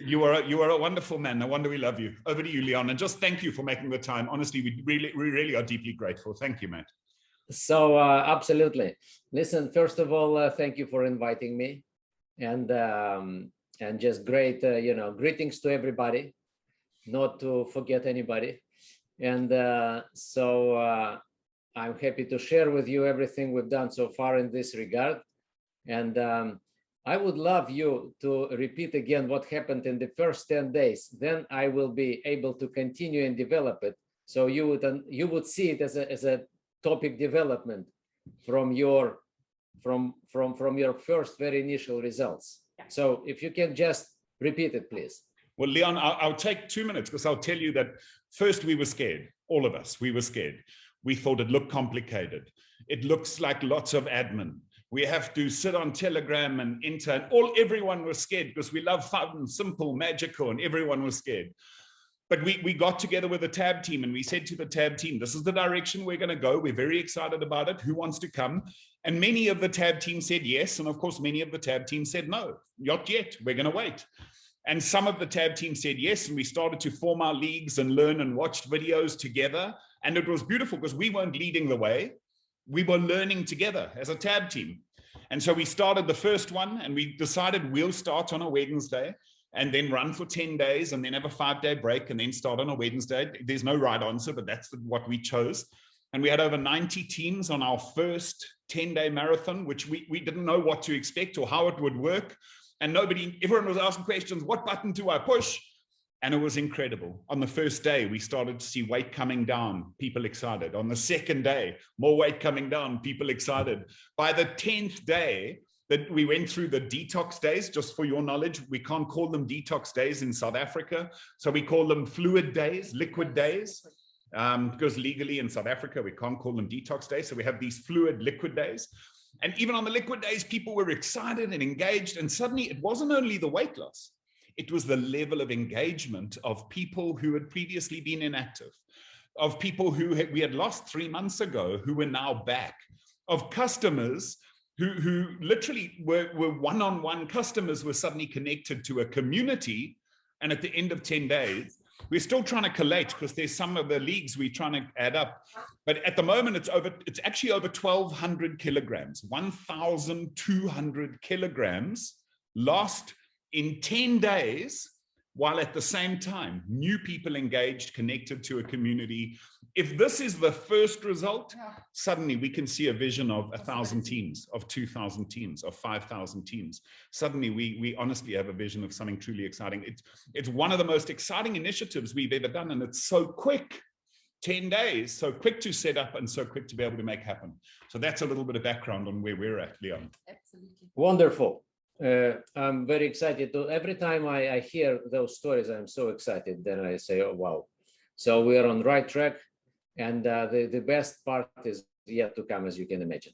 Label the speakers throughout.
Speaker 1: You are a wonderful man. No wonder we love you. Over to you, Leon. And just thank you for making the time. Honestly, we really are deeply grateful. Thank you, mate.
Speaker 2: So absolutely. Listen, first of all, thank you for inviting me, and just great, greetings to everybody, not to forget anybody. And I'm happy to share with you everything we've done so far in this regard. And I would love you to repeat again what happened in the first 10 days. Then I will be able to continue and develop it. So you would see it as a topic development from your first very initial results. So if you can just repeat it, please.
Speaker 1: Well, Leon, I'll take 2 minutes because I'll tell you that first we were scared. All of us, we were scared. We thought it looked complicated. It looks like lots of admin. We have to sit on Telegram and enter, and everyone was scared because we love fun, simple, magical, and everyone was scared. But we got together with the TAB team and we said to the TAB team, this is the direction we're going to go. We're very excited about it. Who wants to come? And many of the TAB team said yes. And of course, many of the TAB team said no, not yet. We're going to wait. And some of the TAB team said yes. And we started to form our leagues and learn and watched videos together. And it was beautiful because we weren't leading the way. We were learning together as a TAB team. And so we started the first one and we decided we'll start on a Wednesday and then run for 10 days and then have a 5-day break and then start on a Wednesday. There's no right answer, but that's what we chose. And we had over 90 teams on our first 10-day marathon, which we didn't know what to expect or how it would work. And everyone was asking questions, what button do I push? And it was incredible. On the first day, we started to see weight coming down, people excited. On the second day, more weight coming down, people excited. By the 10th day, that we went through the detox days. Just for your knowledge, we can't call them detox days in South Africa. So we call them fluid days, liquid days, because legally in South Africa, we can't call them detox days. So we have these fluid liquid days. And even on the liquid days, people were excited and engaged. And suddenly it wasn't only the weight loss. It was the level of engagement of people who had previously been inactive, of people who we had lost 3 months ago, who were now back, of customers who literally were one-on-one customers were suddenly connected to a community. And at the end of 10 days, we're still trying to collate because there's some of the leagues we're trying to add up. But at the moment, it's actually over 1,200 kilograms, 1,200 kilograms lost in 10 days, while at the same time, new people engaged, connected to a community. If this is the first result, suddenly we can see a vision of 1,000 teams, of 2,000 teams, of 5,000 teams. Suddenly we honestly have a vision of something truly exciting. It's one of the most exciting initiatives we've ever done, and it's so quick. 10 days, so quick to set up and so quick to be able to make happen. So that's a little bit of background on where we're at, Leon.
Speaker 2: Absolutely. Wonderful. I'm very excited. Every time I hear those stories, I'm so excited. Then I say, oh, wow. So we are on the right track. And the best part is yet to come, as you can imagine.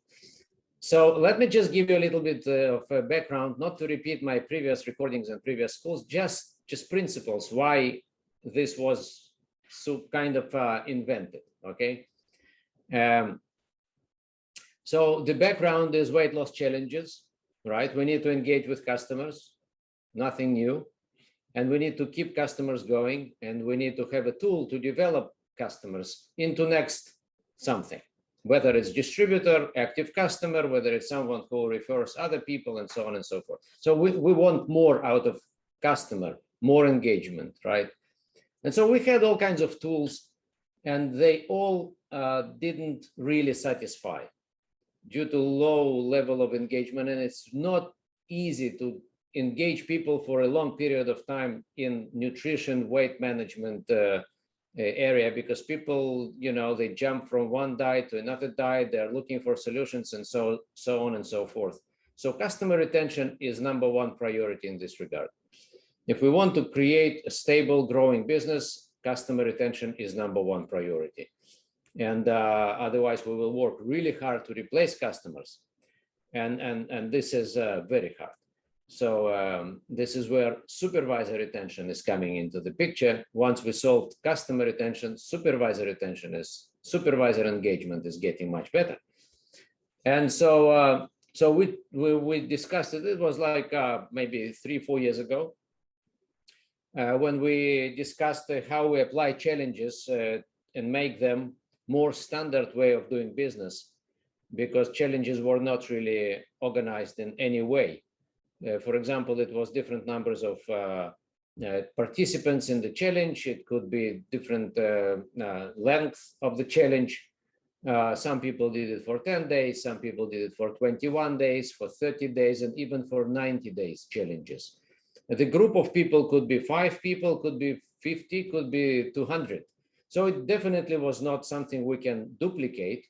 Speaker 2: So let me just give you a little bit of a background, not to repeat my previous recordings and previous schools, just principles, why this was so kind of invented, okay? So the background is weight loss challenges. Right, we need to engage with customers, nothing new, and we need to keep customers going, and we need to have a tool to develop customers into next something, whether it's distributor, active customer, whether it's someone who refers other people, and so on and so forth. So we want more out of customer, more engagement, right? And so we had all kinds of tools, and they all didn't really satisfy, due to low level of engagement. And it's not easy to engage people for a long period of time in nutrition, weight management area, because people, they jump from one diet to another diet, they're looking for solutions, and so on and so forth. So customer retention is #1 priority in this regard. If we want to create a stable, growing business, customer retention is #1 priority. And otherwise, we will work really hard to replace customers, and this is very hard. So this is where supervisor retention is coming into the picture. Once we solved customer retention, supervisor engagement is getting much better. And so we discussed it. It was like maybe 3-4 years ago. when we discussed how we apply challenges and make them more standard way of doing business, because challenges were not really organized in any way. For example, it was different numbers of participants in the challenge. It could be different length of the challenge. Some people did it for 10 days, some people did it for 21 days, for 30 days, and even for 90 days challenges. The group of people could be 5 people, could be 50, could be 200. So it definitely was not something we can duplicate,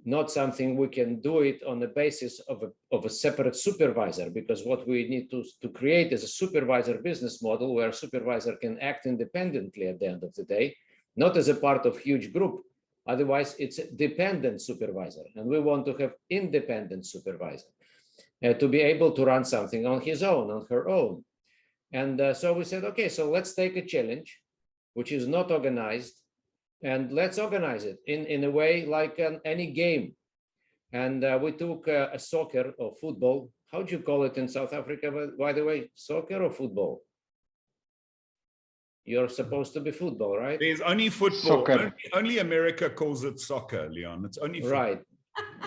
Speaker 2: not something we can do it on the basis of a separate supervisor, because what we need to create is a supervisor business model where a supervisor can act independently at the end of the day, not as a part of huge group. Otherwise, it's a dependent supervisor, and we want to have independent supervisor to be able to run something on his own, on her own. And so we said, okay, so let's take a challenge, which is not organized, and let's organize it in a way like any game. And we took a soccer or football. How do you call it in South Africa, by the way? Soccer or football? You're supposed to be football, right?
Speaker 1: There's only football. Only America calls it soccer, Leon. It's only football.
Speaker 2: Right.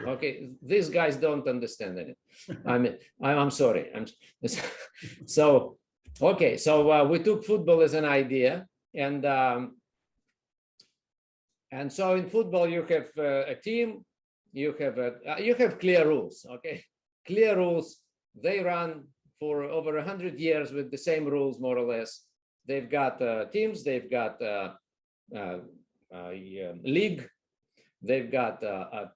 Speaker 2: Okay, these guys don't understand it. I mean, I'm sorry. So, okay, so we took football as an idea, and so in football you have a team, you have clear rules. Okay, clear rules. They run for over 100 years with the same rules, more or less. They've got teams, they've got league, they've got a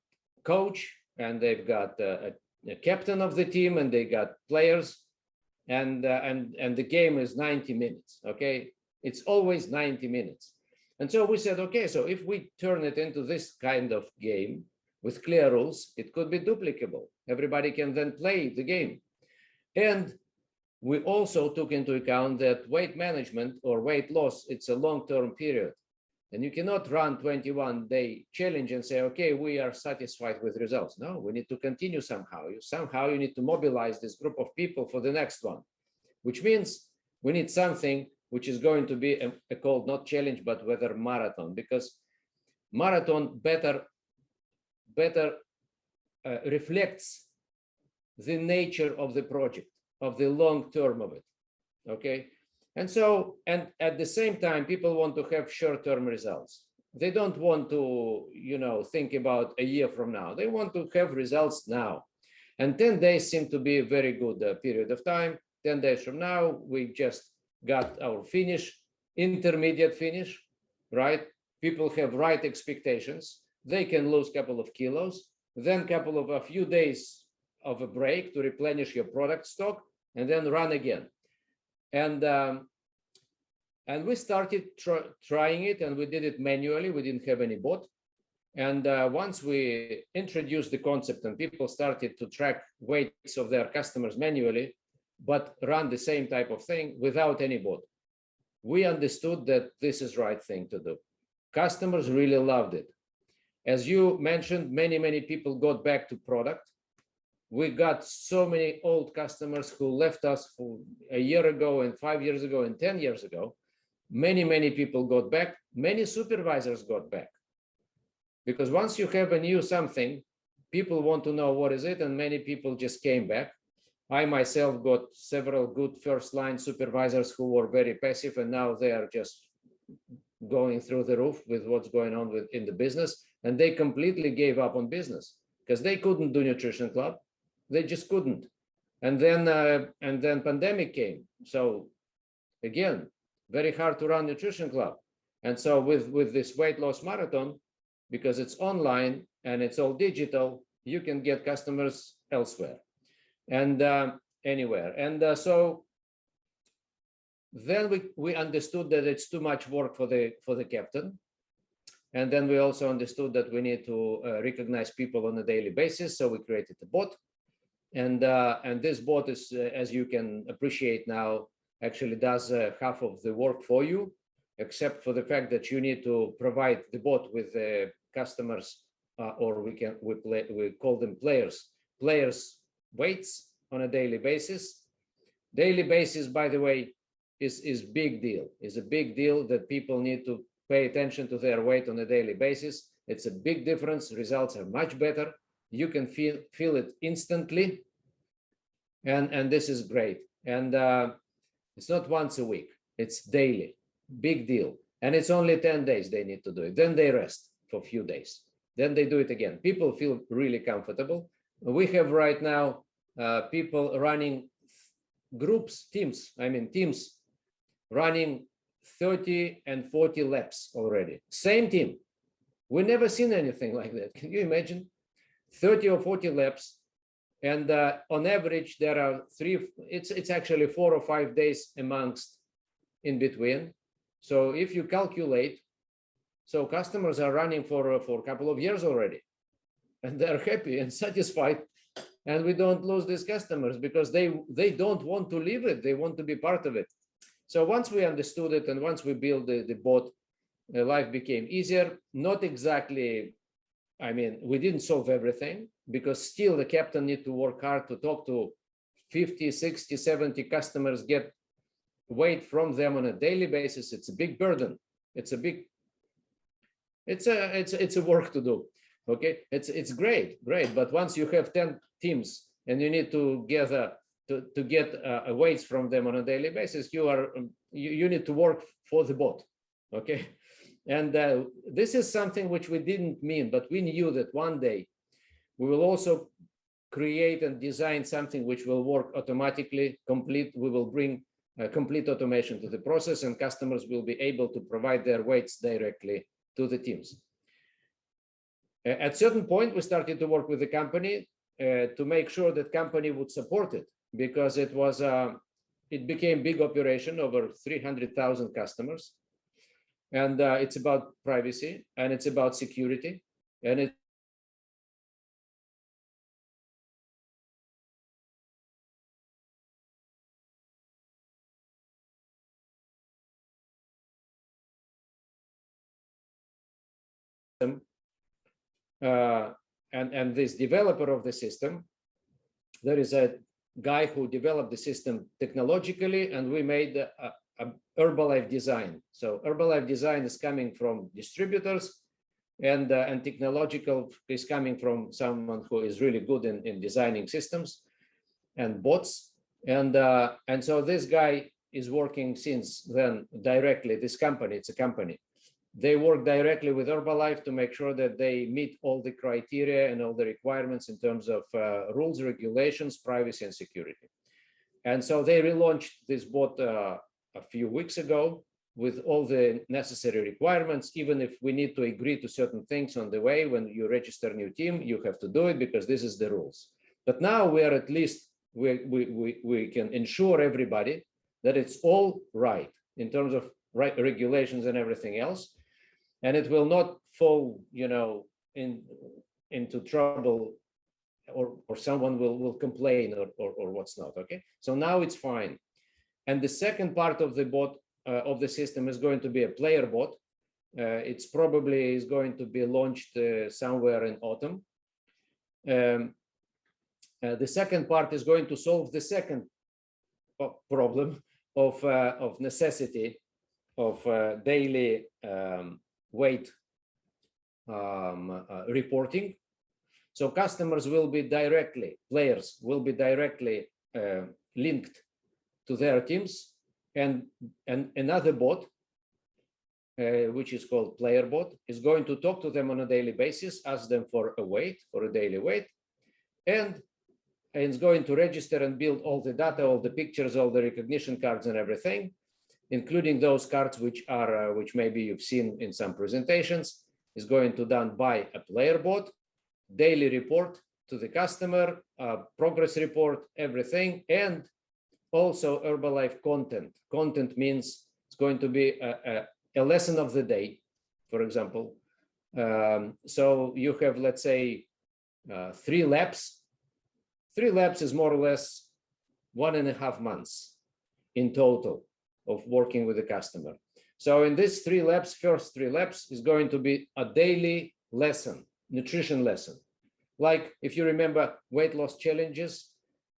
Speaker 2: coach, and they've got a captain of the team, and they got players, and the game is 90 minutes. Okay, it's always 90 minutes. And so we said, okay, so if we turn it into this kind of game with clear rules, it could be duplicable. Everybody can then play the game. And we also took into account that weight management or weight loss, it's a long-term period. And you cannot run 21-day challenge and say, okay, we are satisfied with results. No, we need to continue somehow. Somehow you need to mobilize this group of people for the next one, which means we need something which is going to be called not challenge, but whether marathon, because marathon better reflects the nature of the project, of the long term of it. Okay. And so, and at the same time, people want to have short-term results. They don't want to, think about a year from now. They want to have results now. And 10 days seem to be a very good period of time. 10 days from now, we just got our finish, intermediate finish, right? People have right expectations. They can lose a couple of kilos, then a few days of a break to replenish your product stock, and then run again. And we started trying it, and we did it manually. We didn't have any bot. And once we introduced the concept and people started to track weights of their customers manually, but run the same type of thing without any bot, we understood that this is the right thing to do. Customers really loved it. As you mentioned, many people got back to product. We got so many old customers who left us for a year ago and 5 years ago and 10 years ago. Many people got back. Many supervisors got back. Because once you have a new something, people want to know what is it, and many people just came back. I myself got several good first line supervisors who were very passive, and now they are just going through the roof with what's going on in the business, and they completely gave up on business because they couldn't do Nutrition Club. They just couldn't. And then pandemic came. So again, very hard to run Nutrition Club. And so with this weight loss marathon, because it's online and it's all digital, you can get customers elsewhere and anywhere. And so then we understood that it's too much work for the captain. And then we also understood that we need to recognize people on a daily basis. So we created a bot. And this bot is, as you can appreciate now, actually does half of the work for you, except for the fact that you need to provide the bot with the customers, or we call them players weights on a daily basis. Daily basis, by the way, is big deal. It's a big deal that people need to pay attention to their weight on a daily basis. It's a big difference. Results are much better. You can feel it instantly. And this is great. And it's not once a week, it's daily. Big deal. And it's only 10 days they need to do it. Then they rest for a few days. Then they do it again. People feel really comfortable. We have right now people running groups, teams running 30 and 40 laps already. Same team. We never seen anything like that. Can you imagine? 30 or 40 laps. And on average, there are it's actually 4 or 5 days amongst in between. So if you calculate, so customers are running for a couple of years already, and they're happy and satisfied. And we don't lose these customers because they don't want to leave it. They want to be part of it. So once we understood it and once we built the bot, life became easier. Not exactly, I mean, we didn't solve everything because still the captain need to work hard to talk to 50, 60, 70 customers, get weight from them on a daily basis. It's a big burden. It's a work to do. Okay, it's great, but once you have 10 teams and you need to gather to get weights from them on a daily basis, you need to work for the bot. Okay, and this is something which we didn't mean, but we knew that one day we will also create and design something which will work automatically. We will bring complete automation to the process, and customers will be able to provide their weights directly to the teams. At a certain point, we started to work with the company to make sure that company would support it, because it became big operation, over 300,000 customers. And it's about privacy, and it's about security, and it and this developer of the system, there is a guy who developed the system technologically, and we made a Herbalife design. So Herbalife design is coming from distributors, and technological is coming from someone who is really good in designing systems and bots. And so this guy is working since then directly. This company, it's a company. They work directly with Herbalife to make sure that they meet all the criteria and all the requirements in terms of rules, regulations, privacy, and security. And so they relaunched this bot a few weeks ago with all the necessary requirements. Even if we need to agree to certain things on the way, when you register a new team, you have to do it because this is the rules. But now we are at least, we can ensure everybody that it's all right in terms of regulations and everything else. And it will not fall, into trouble, or someone will complain or what's not. Okay, so now it's fine. And the second part of the bot of the system is going to be a player bot. It's probably is going to be launched somewhere in autumn. The second part is going to solve the second problem of necessity of daily weight reporting. So customers will be players will be directly linked to their teams, and another bot, which is called player bot, is going to talk to them on a daily basis, ask them for a daily weight, and it's going to register and build all the data, all the pictures, all the recognition cards and everything, including those cards which maybe you've seen in some presentations, is going to done by a player bot, daily report to the customer, progress report, everything, and also Herbalife content. Content means it's going to be a lesson of the day, for example. So you have, let's say, 3 laps. 3 laps is more or less 1.5 months in total of working with the customer. So in this 3 laps, first 3 laps is going to be a daily lesson, nutrition lesson. Like if you remember weight loss challenges,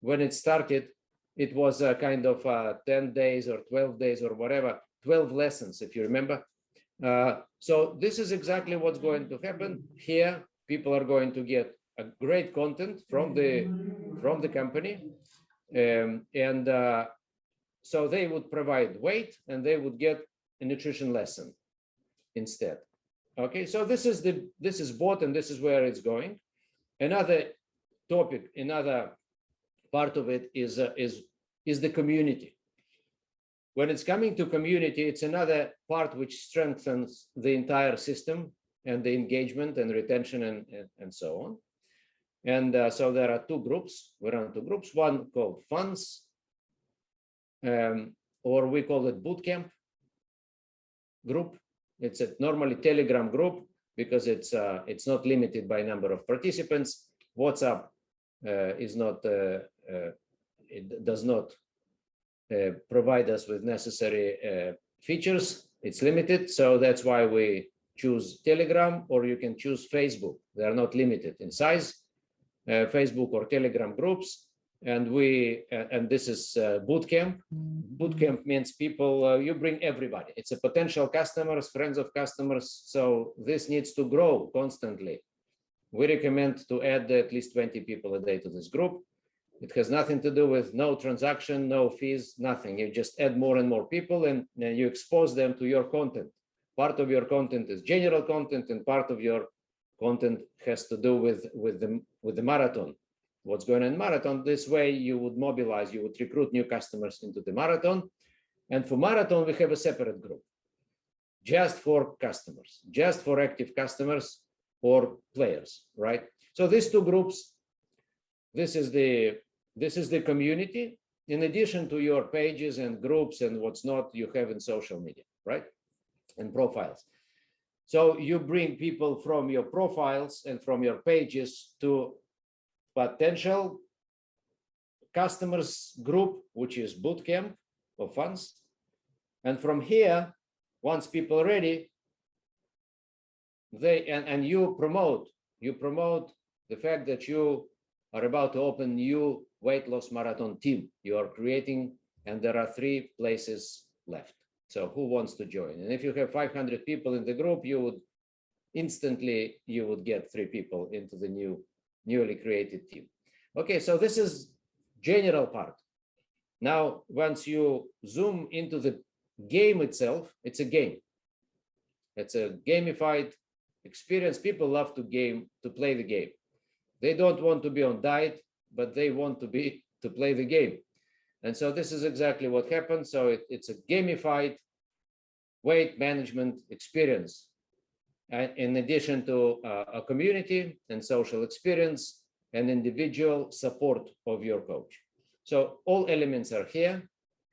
Speaker 2: when it started, it was a kind of 10 days or 12 days or whatever, 12 lessons, if you remember. So this is exactly what's going to happen here. People are going to get a great content from the company, so they would provide weight and they would get a nutrition lesson instead. Okay, so this is bought and this is where it's going. Another topic, another part of it is the community. When it's coming to community, it's another part which strengthens the entire system and the engagement and retention and so on. And so there are two groups. We run two groups. One called funds, or we call it bootcamp group. It's a normally Telegram group because it's not limited by number of participants. WhatsApp is not it does not provide us with necessary features. It's limited, so that's why we choose Telegram, or you can choose Facebook. They are not limited in size, Facebook or Telegram groups. And this is bootcamp. Bootcamp means people, you bring everybody. It's a potential customers, friends of customers. So this needs to grow constantly. We recommend to add at least 20 people a day to this group. It has nothing to do with no transaction, no fees, nothing. You just add more and more people and you expose them to your content. Part of your content is general content and part of your content has to do with the marathon. What's going on in marathon. This way you would mobilize, you would recruit new customers into the marathon. And for marathon, we have a separate group just for customers, just for active customers or players, right? So these two groups, this is the community. In addition to your pages and groups and what's not, you have in social media, right? And profiles. So you bring people from your profiles and from your pages to potential customers group, which is bootcamp of funds. And from here, once people are ready, you promote the fact that you are about to open new weight loss marathon team. You are creating, and there are 3 places left. So who wants to join? And if you have 500 people in the group, you would instantly get 3 people into the newly created team. Okay, so this is general part. Now, once you zoom into the game itself, it's a game. It's a gamified experience. People love to play the game. They don't want to be on diet, but they want to play the game. And so this is exactly what happens. So it's a gamified weight management experience. In addition to a community and social experience and individual support of your coach. So all elements are here.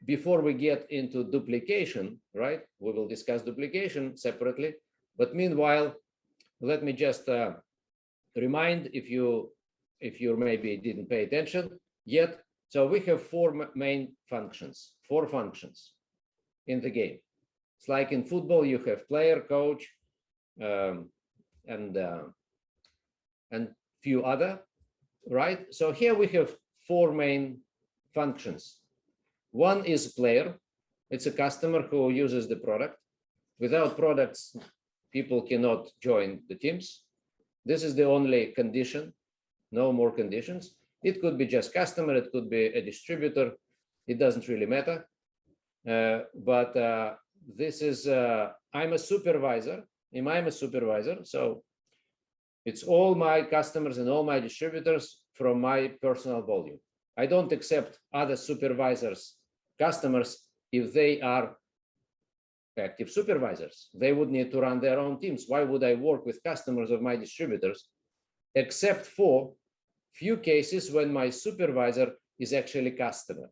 Speaker 2: Before we get into duplication, right? We will discuss duplication separately. But meanwhile, let me just remind if you maybe didn't pay attention yet. So we have 4 main functions, 4 functions in the game. It's like in football, you have player, coach, and few other, right? So here we have 4 main functions. One is player. It's a customer who uses the product. Without products, people cannot join the teams. This is the only condition, no more conditions. It could be just customer, it could be a distributor. It doesn't really matter. But this is, I'm a supervisor. I'm a supervisor, so it's all my customers and all my distributors from my personal volume. I don't accept other supervisors, customers, if they are active supervisors. They would need to run their own teams. Why would I work with customers of my distributors, except for few cases when my supervisor is actually customer?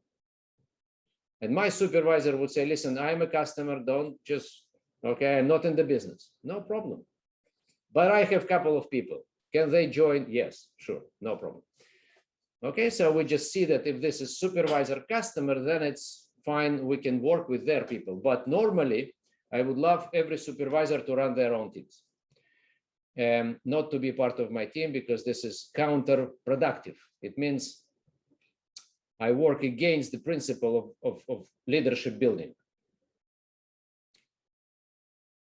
Speaker 2: And my supervisor would say, listen, I'm a customer, don't just, okay, I'm not in the business. No problem. But I have a couple of people. Can they join? Yes, sure, no problem. Okay, so we just see that if this is supervisor customer, then it's fine, we can work with their people. But normally, I would love every supervisor to run their own teams. Not to be part of my team, because this is counterproductive. It means I work against the principle of leadership building.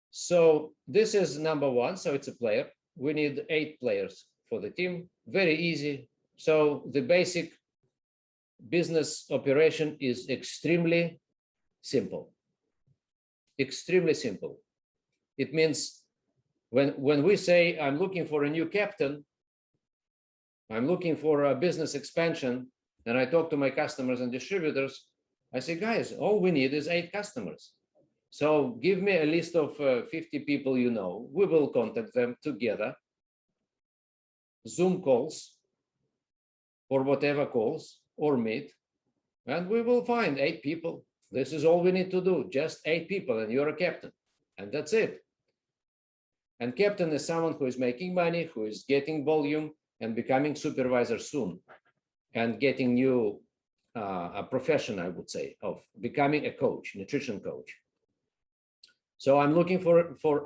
Speaker 2: So this is number one. So it's a player. We need 8 players for the team. Very easy. So the basic business operation is extremely simple. Extremely simple. It means when we say I'm looking for a new captain, I'm looking for a business expansion, and I talk to my customers and distributors, I say, guys, all we need is 8 customers. So give me a list of 50 people you know. We will contact them together, Zoom calls, or whatever calls, or meet, and we will find 8 people. This is all we need to do, just 8 people, and you're a captain, and that's it. And captain is someone who is making money, who is getting volume, and becoming supervisor soon, and getting new a profession, I would say, of becoming a coach, nutrition coach. So I'm looking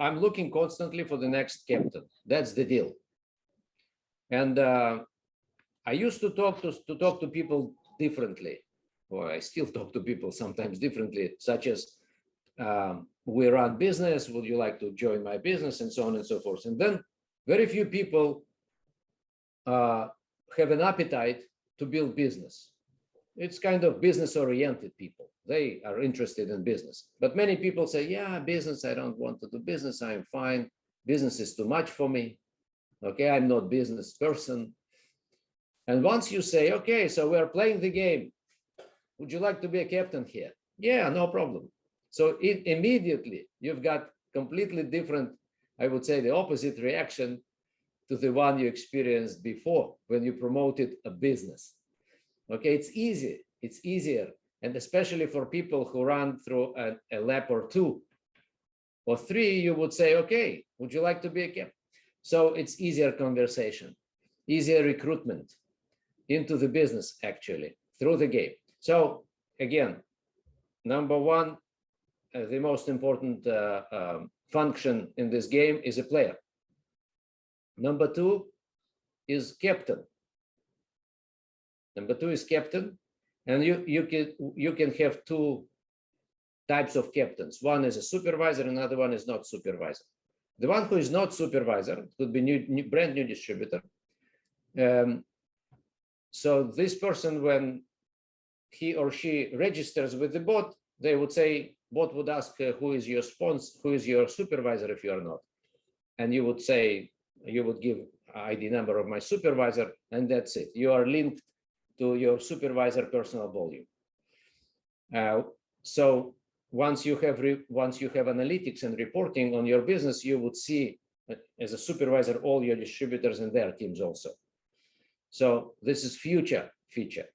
Speaker 2: I'm looking constantly for the next captain. That's the deal. And I used to talk to people differently, or I still talk to people sometimes differently, such as we run business, would you like to join my business, and so on and so forth. And then very few people have an appetite to build business. It's kind of business oriented people. They are interested in business. But many people say, yeah, business, I don't want to do business. I'm fine. Business is too much for me. Okay, I'm not business person. And once you say, okay, so we're playing the game, would you like to be a captain here? Yeah, no problem. So immediately you've got completely different, I would say the opposite reaction to the one you experienced before when you promoted a business. Okay, it's easy, it's easier. And especially for people who run through a lap or 2 or 3, you would say, okay, would you like to be a captain? So it's easier conversation, easier recruitment into the business, actually, through the game. So again, number one, the most important function in this game is a player. Number 2 is captain. Number 2 is captain, and you can have 2 types of captains. One is a supervisor, another one is not supervisor. The one who is not supervisor could be brand new distributor. So this person, when he or she registers with the bot, they would say, bot would ask, who is your sponsor, who is your supervisor if you are not? And you would say, you would give ID number of my supervisor, and that's it. You are linked to your supervisor personal volume. So once you have analytics and reporting on your business, you would see as a supervisor all your distributors and their teams also. So this is future feature.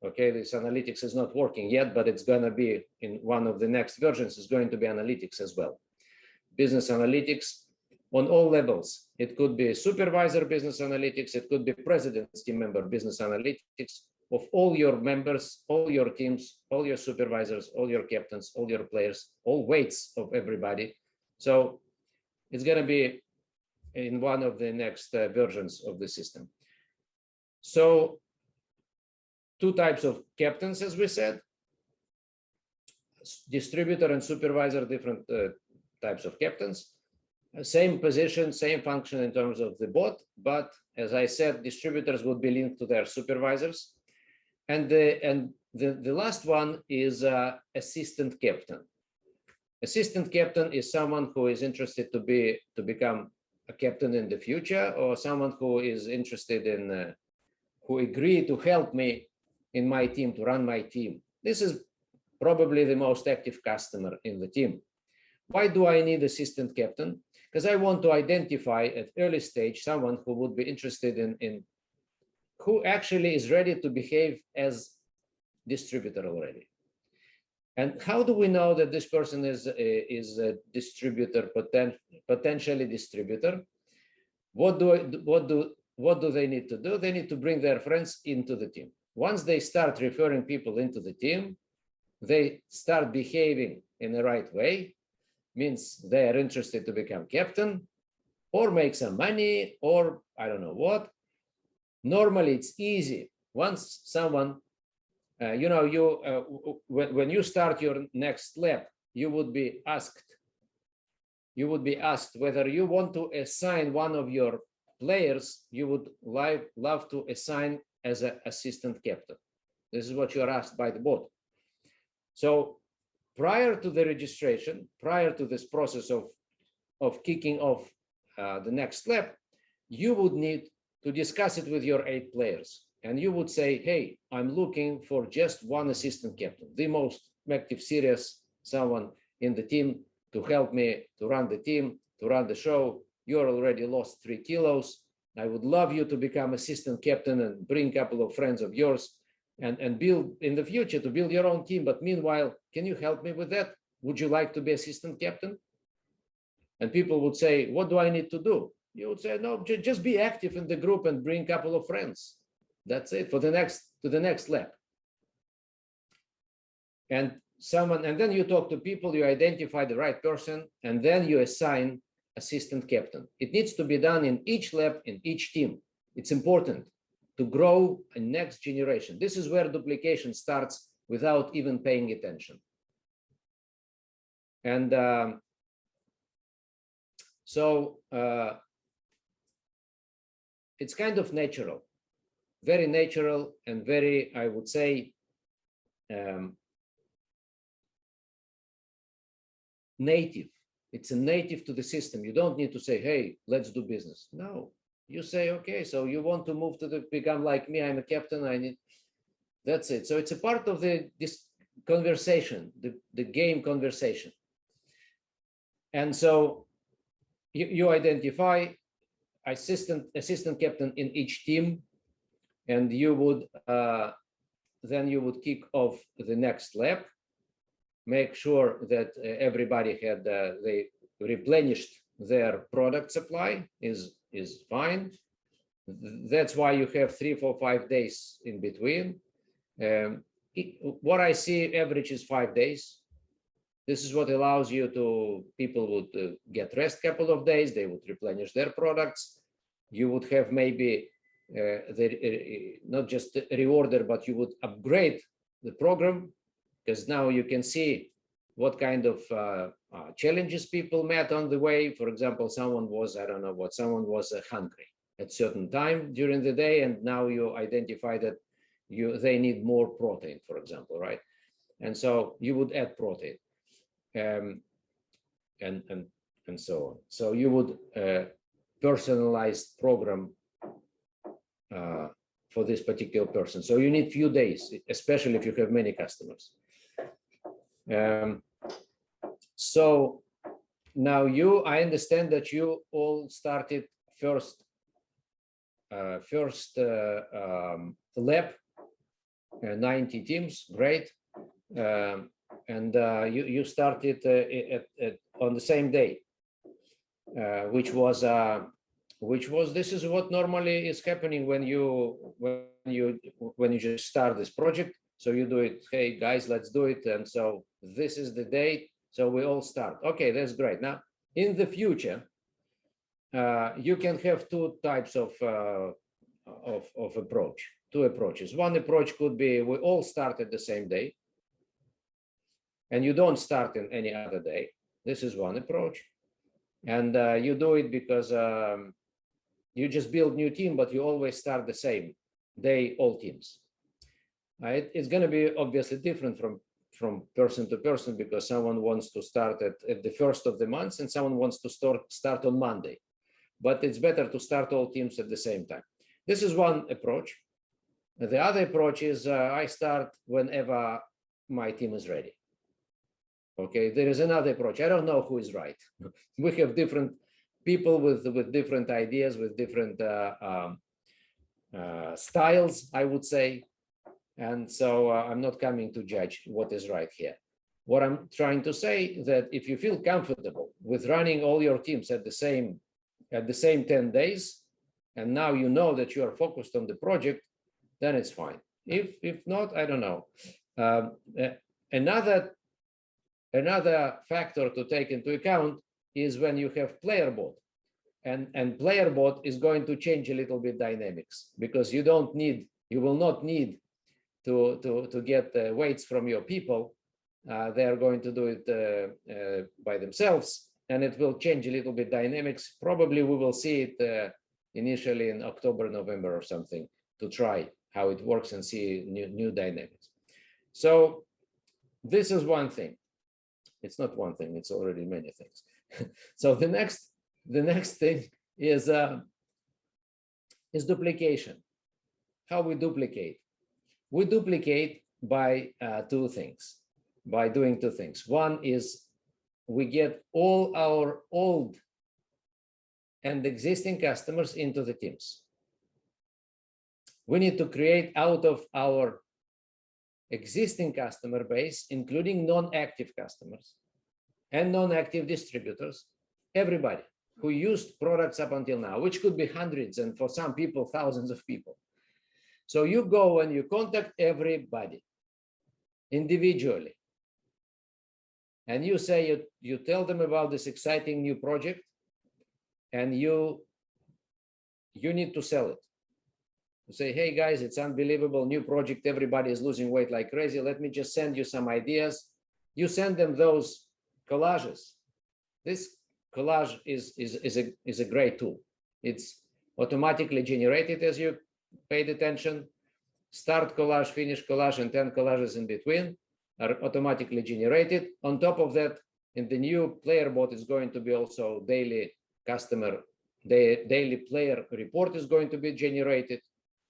Speaker 2: Okay, this analytics is not working yet, but it's going to be in one of the next versions. Is going to be analytics as well. Business analytics on all levels. It could be supervisor business analytics. It could be president's team member business analytics of all your members, all your teams, all your supervisors, all your captains, all your players, all weights of everybody. So it's going to be in one of the next versions of the system. So 2 types of captains, as we said, distributor and supervisor, different types of captains. Same position, same function in terms of the bot, but as I said, distributors would be linked to their supervisors. And the last one is assistant captain. Assistant captain is someone who is interested to become a captain in the future, or someone who is interested in, who agreed to help me in my team, to run my team. This is probably the most active customer in the team. Why do I need assistant captain? Because I want to identify at early stage someone who would be interested in who actually is ready to behave as distributor already. And how do we know that this person is a distributor, potentially distributor? What do they need to do? They need to bring their friends into the team. Once they start referring people into the team, they start behaving in the right way, means they are interested to become captain or make some money or I don't know what. Normally it's easy. Once someone when you start your next lab, you would be asked whether you want to assign one of your players you would love to assign as an assistant captain. This is what you are asked by the board. So prior to the registration, prior to this process of kicking off the next lab, you would need to discuss it with your 8 players. And you would say, hey, I'm looking for just one assistant captain, the most active, serious, someone in the team to help me to run the team, to run the show. You're already lost 3 kilos. I would love you to become assistant captain and bring a couple of friends of yours and build in the future to build your own team. But meanwhile, can you help me with that? Would you like to be assistant captain? And people would say, what do I need to do? You would say, no, just be active in the group and bring a couple of friends. That's it for the next lap. And then you talk to people, you identify the right person, and then you assign assistant captain. It needs to be done in each lab, in each team. It's important to grow a next generation. This is where duplication starts without even paying attention. And so it's kind of natural, very natural and very, I would say, native. It's a native to the system. You don't need to say, hey, let's do business. No, you say, okay, so you want to move to become like me, I'm a captain, I need, that's it. So it's a part of this conversation, the game conversation. And so you identify assistant captain in each team, and you would then you would kick off the next lap, make sure that everybody had they replenished their product supply is fine. That's why you have 3, 4, 5 days in between. What I see average is 5 days. This is what allows you to, people would get rest couple of days, they would replenish their products. You would have maybe not just reorder, but you would upgrade the program, because now you can see what kind of challenges people met on the way. For example, someone was, I don't know what, someone was hungry at certain time during the day, and now you identify that they need more protein, for example, right? And so you would add protein, and so on. So you would personalized program for this particular person. So you need few days, especially if you have many customers. So now I understand that you all started first lab, 90 teams, great. And you started on the same day, which was this is what normally is happening when you just start this project. So you do it, hey guys, let's do it, and so this is the date, so we all start. Okay, that's great. Now in the future, you can have 2 types of approach, 2 approaches. One approach could be we all start at the same day, and you don't start in any other day. This is one approach. And you do it because you just build new team, but you always start the same day, all teams. Right? It's going to be obviously different from person to person, because someone wants to start at the first of the month and someone wants to start on Monday. But it's better to start all teams at the same time. This is one approach. The other approach is I start whenever my team is ready. Okay, there is another approach. I don't know who is right. We have different people with different ideas, with different styles, I would say. And so I'm not coming to judge what is right here. What I'm trying to say that if you feel comfortable with running all your teams at the same 10 days, and now you know that you are focused on the project, then it's fine. If not, I don't know. Another factor to take into account is when you have player board, and player board is going to change a little bit dynamics, because you will not need to get weights from your people, they are going to do it by themselves, and it will change a little bit dynamics. Probably we will see it initially in October, November or something, to try how it works and see new dynamics. So this is one thing. It's not one thing, it's already many things. So the next thing is duplication. How we duplicate? We duplicate by by doing two things. One is we get all our old and existing customers into the teams. We need to create out of our existing customer base, including non-active customers and non-active distributors, everybody who used products up until now, which could be hundreds and for some people, thousands of people. So you go and you contact everybody individually. And you say, you tell them about this exciting new project, and you need to sell it. You say, hey guys, it's unbelievable new project. Everybody is losing weight like crazy. Let me just send you some ideas. You send them those collages. This collage is a great tool. It's automatically generated as you paid attention. Start collage, finish collage, and 10 collages in between are automatically generated. On top of that, in the new player bot is going to be also daily daily player report is going to be generated,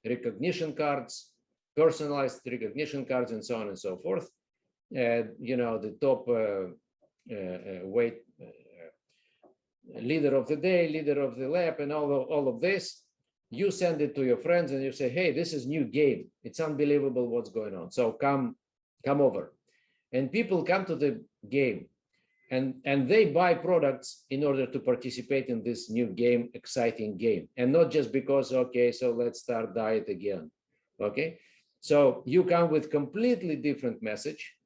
Speaker 2: recognition cards, personalized recognition cards, and so on and so forth. You know, the top weight leader of the day, leader of the lab, and all of this. You send it to your friends and you say, hey, this is new game. It's unbelievable what's going on. So come over. And people come to the game and they buy products in order to participate in this new game, exciting game. And not just because, okay, so let's start diet again. Okay. So you come with completely different message.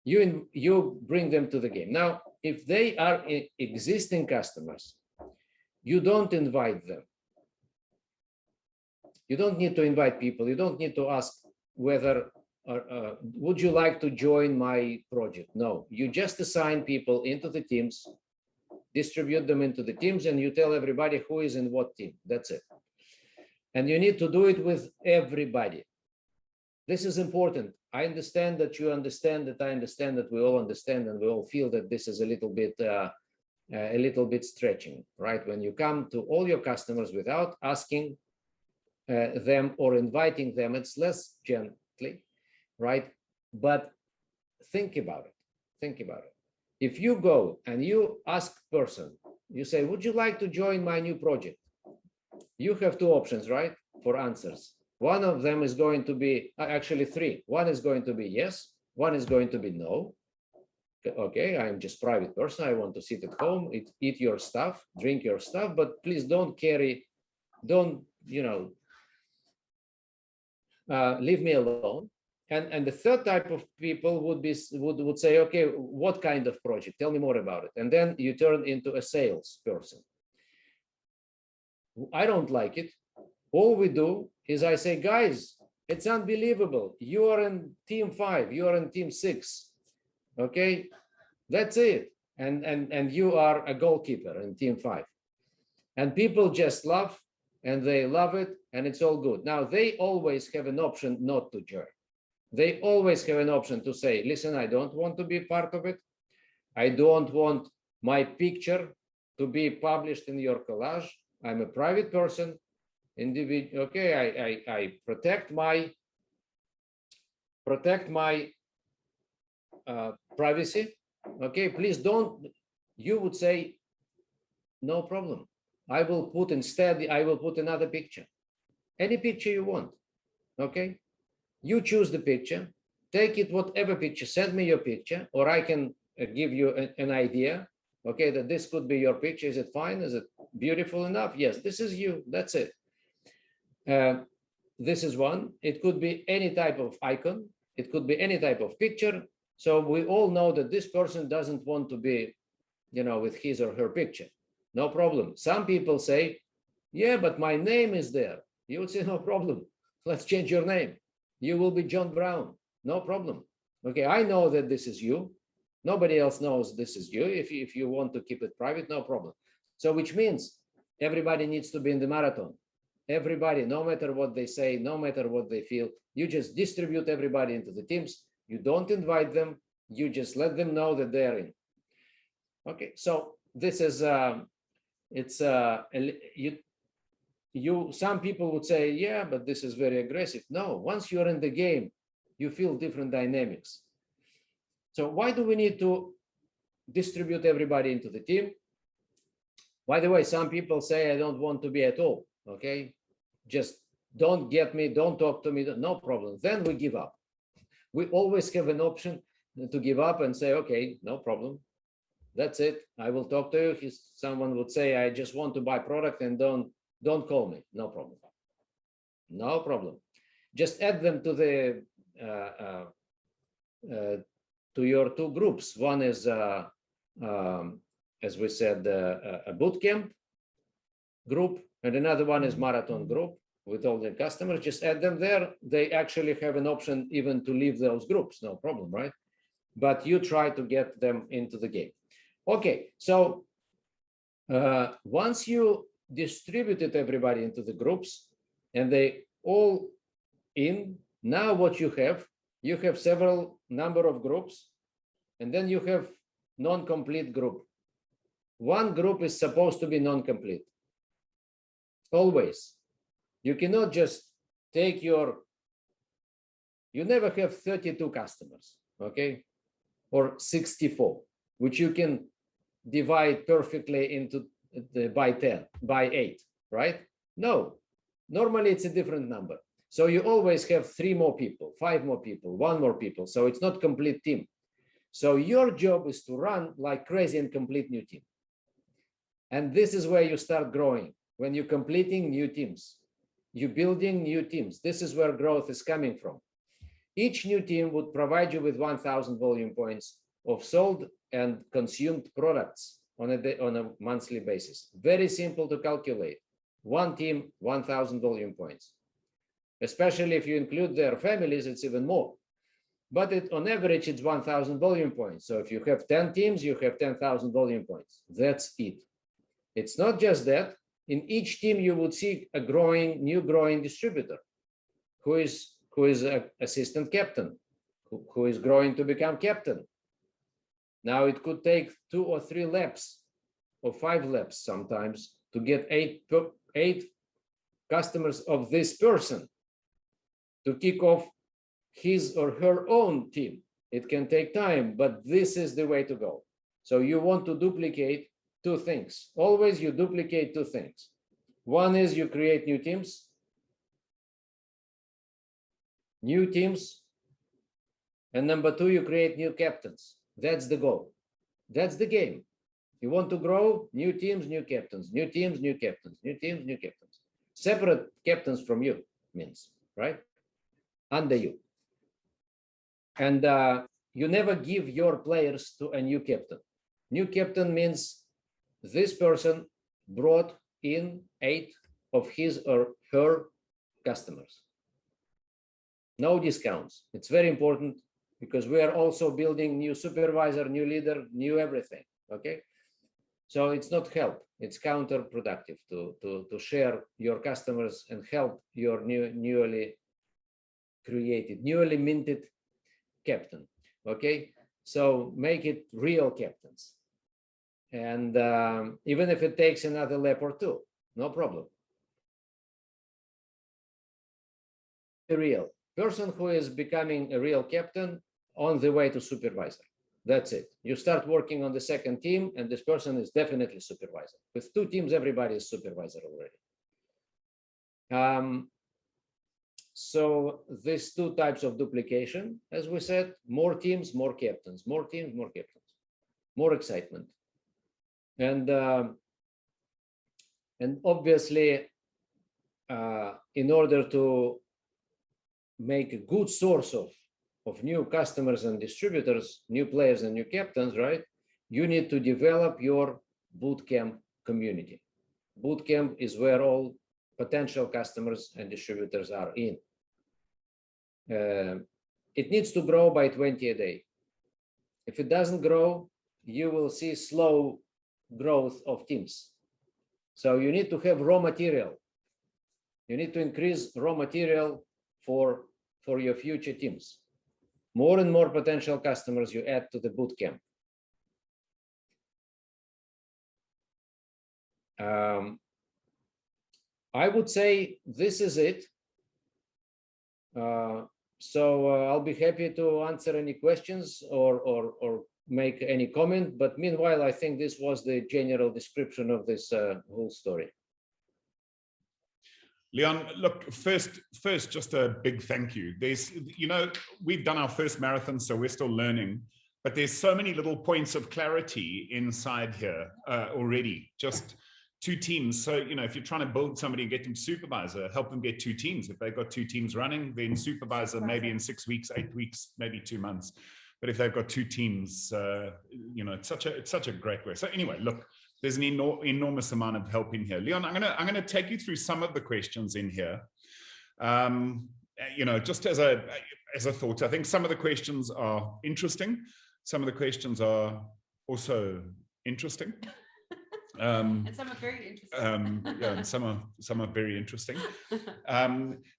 Speaker 2: You bring them to the game. Now, if they are existing customers, you don't invite them. You don't need to invite people. You don't need to ask whether, would you like to join my project? No, you just assign people into the teams, distribute them into the teams, and you tell everybody who is in what team. That's it. And you need to do it with everybody. This is important. I understand that you understand that I understand that we all understand, and we all feel that this is a little bit stretching, right? When you come to all your customers without asking them or inviting them, it's less gently, right? But think about it. Think about it. If you go and you ask person, you say, would you like to join my new project? You have two options, right, for answers. One of them is going to be, actually three. One is going to be yes, one is going to be no. Okay, I'm just private person. I want to sit at home, eat your stuff, drink your stuff, but please don't leave me alone. And the third type of people would say, okay, what kind of project? Tell me more about it. And then you turn into a sales person. I don't like it. All we do is I say, guys, it's unbelievable. You are in team 5, you are in team 6. Okay, that's it. And you are a goalkeeper in team 5. And people just laugh and they love it, and it's all good. Now, they always have an option not to join. They always have an option to say, listen, I don't want to be part of it. I don't want my picture to be published in your collage. I'm a private person, individual. Okay, I protect my privacy. Okay, please don't. You would say, no problem. I will put another picture, any picture you want. Okay, you choose the picture, take it, whatever picture, send me your picture, or I can give you an idea. Okay, that this could be your picture. Is it fine? Is it beautiful enough? Yes, this is you. That's it. This is one. It could be any type of icon. It could be any type of picture. So we all know that this person doesn't want to be, with his or her picture. No problem. Some people say, yeah, but my name is there. You would say, no problem. Let's change your name. You will be John Brown, no problem. Okay, I know that this is you. Nobody else knows this is you. If you want to keep it private, no problem. So which means everybody needs to be in the marathon. Everybody, no matter what they say, no matter what they feel, you just distribute everybody into the teams. You don't invite them. You just let them know that they're in. Okay, so this is some people would say, yeah, but this is very aggressive. No, once you're in the game, you feel different dynamics. So why do we need to distribute everybody into the team? By the way, some people say, I don't want to be at all. Okay, just don't get me, don't talk to me, no problem. Then we give up. We always have an option to give up and say, okay, no problem. That's it. I will talk to you. Someone would say, I just want to buy product and don't call me. No problem. No problem. Just add them to the to your two groups. One is, as we said, a bootcamp group, and another one is marathon group with all the customers. Just add them there. They actually have an option even to leave those groups. No problem, right? But you try to get them into the game. Okay, so once you distributed everybody into the groups and they all in, now what you have several number of groups, and then you have non-complete group. One group is supposed to be non-complete. Always. You cannot just take you never have 32 customers, okay? Or 64, which you can divide perfectly into by 8, right? No, normally it's a different number. So you always have 3 more people, 5 more people, 1 more people. So it's not complete team. So your job is to run like crazy and complete new team. And this is where you start growing, when you're completing new teams, you're building new teams. This is where growth is coming from. Each new team would provide you with 1,000 volume points of sold and consumed products on a monthly basis. Very simple to calculate. One team, 1,000 volume points. Especially if you include their families, it's even more. But on average, it's 1,000 volume points. So if you have 10 teams, you have 10,000 volume points. That's it. It's not just that. In each team, you would see a new growing distributor who is an assistant captain, who is growing to become captain. Now it could take 2 or 3 laps or 5 laps sometimes to get 8 customers of this person to kick off his or her own team. It can take time, but this is the way to go. So you want to duplicate 2 things. Always you duplicate 2 things. One is you create new teams, and number 2, you create new captains. That's the goal. That's the game. You want to grow, new teams, new captains, new teams, new captains, new teams, new captains. Separate captains from you means, right? Under you. And you never give your players to a new captain. New captain means this person brought in 8 of his or her customers. No discounts. It's very important because we are also building new supervisor, new leader, new everything. Okay. So it's not help, it's counterproductive to share your customers and help your newly minted captain. Okay. So make it real captains. And even if it takes another lap or 2, no problem. A real person who is becoming a real captain on the way to supervisor. That's it. You start working on the second team, and this person is definitely supervisor. With 2 teams, everybody is supervisor already. So these 2 types of duplication, as we said, more teams, more captains, more teams, more captains, more excitement. And obviously, in order to make a good source of new customers and distributors, new players and new captains, right? You need to develop your bootcamp community. Bootcamp is where all potential customers and distributors are in. it needs to grow by 20 a day. If it doesn't grow, you will see slow growth of teams. So you need to have raw material. You need to increase raw material for your future teams. More and more potential customers you add to the bootcamp. I would say this is it. I'll be happy to answer any questions or make any comment. But meanwhile, I think this was the general description of this whole story.
Speaker 1: Leon, look, first, just a big thank you. There's, we've done our first marathon, so we're still learning, but there's so many little points of clarity inside here already. Just 2 teams. So, if you're trying to build somebody and get them supervisor, help them get 2 teams. If they've got 2 teams running, then supervisor maybe in 6 weeks, 8 weeks, maybe 2 months. But if they've got 2 teams, it's such a great way. So anyway, look, there's an enormous amount of help in here. Leon, I'm gonna take you through some of the questions in here. Just as a thought, I think some of the questions are interesting. Some of the questions are also interesting.
Speaker 3: And some are very interesting.
Speaker 1: And some are very interesting.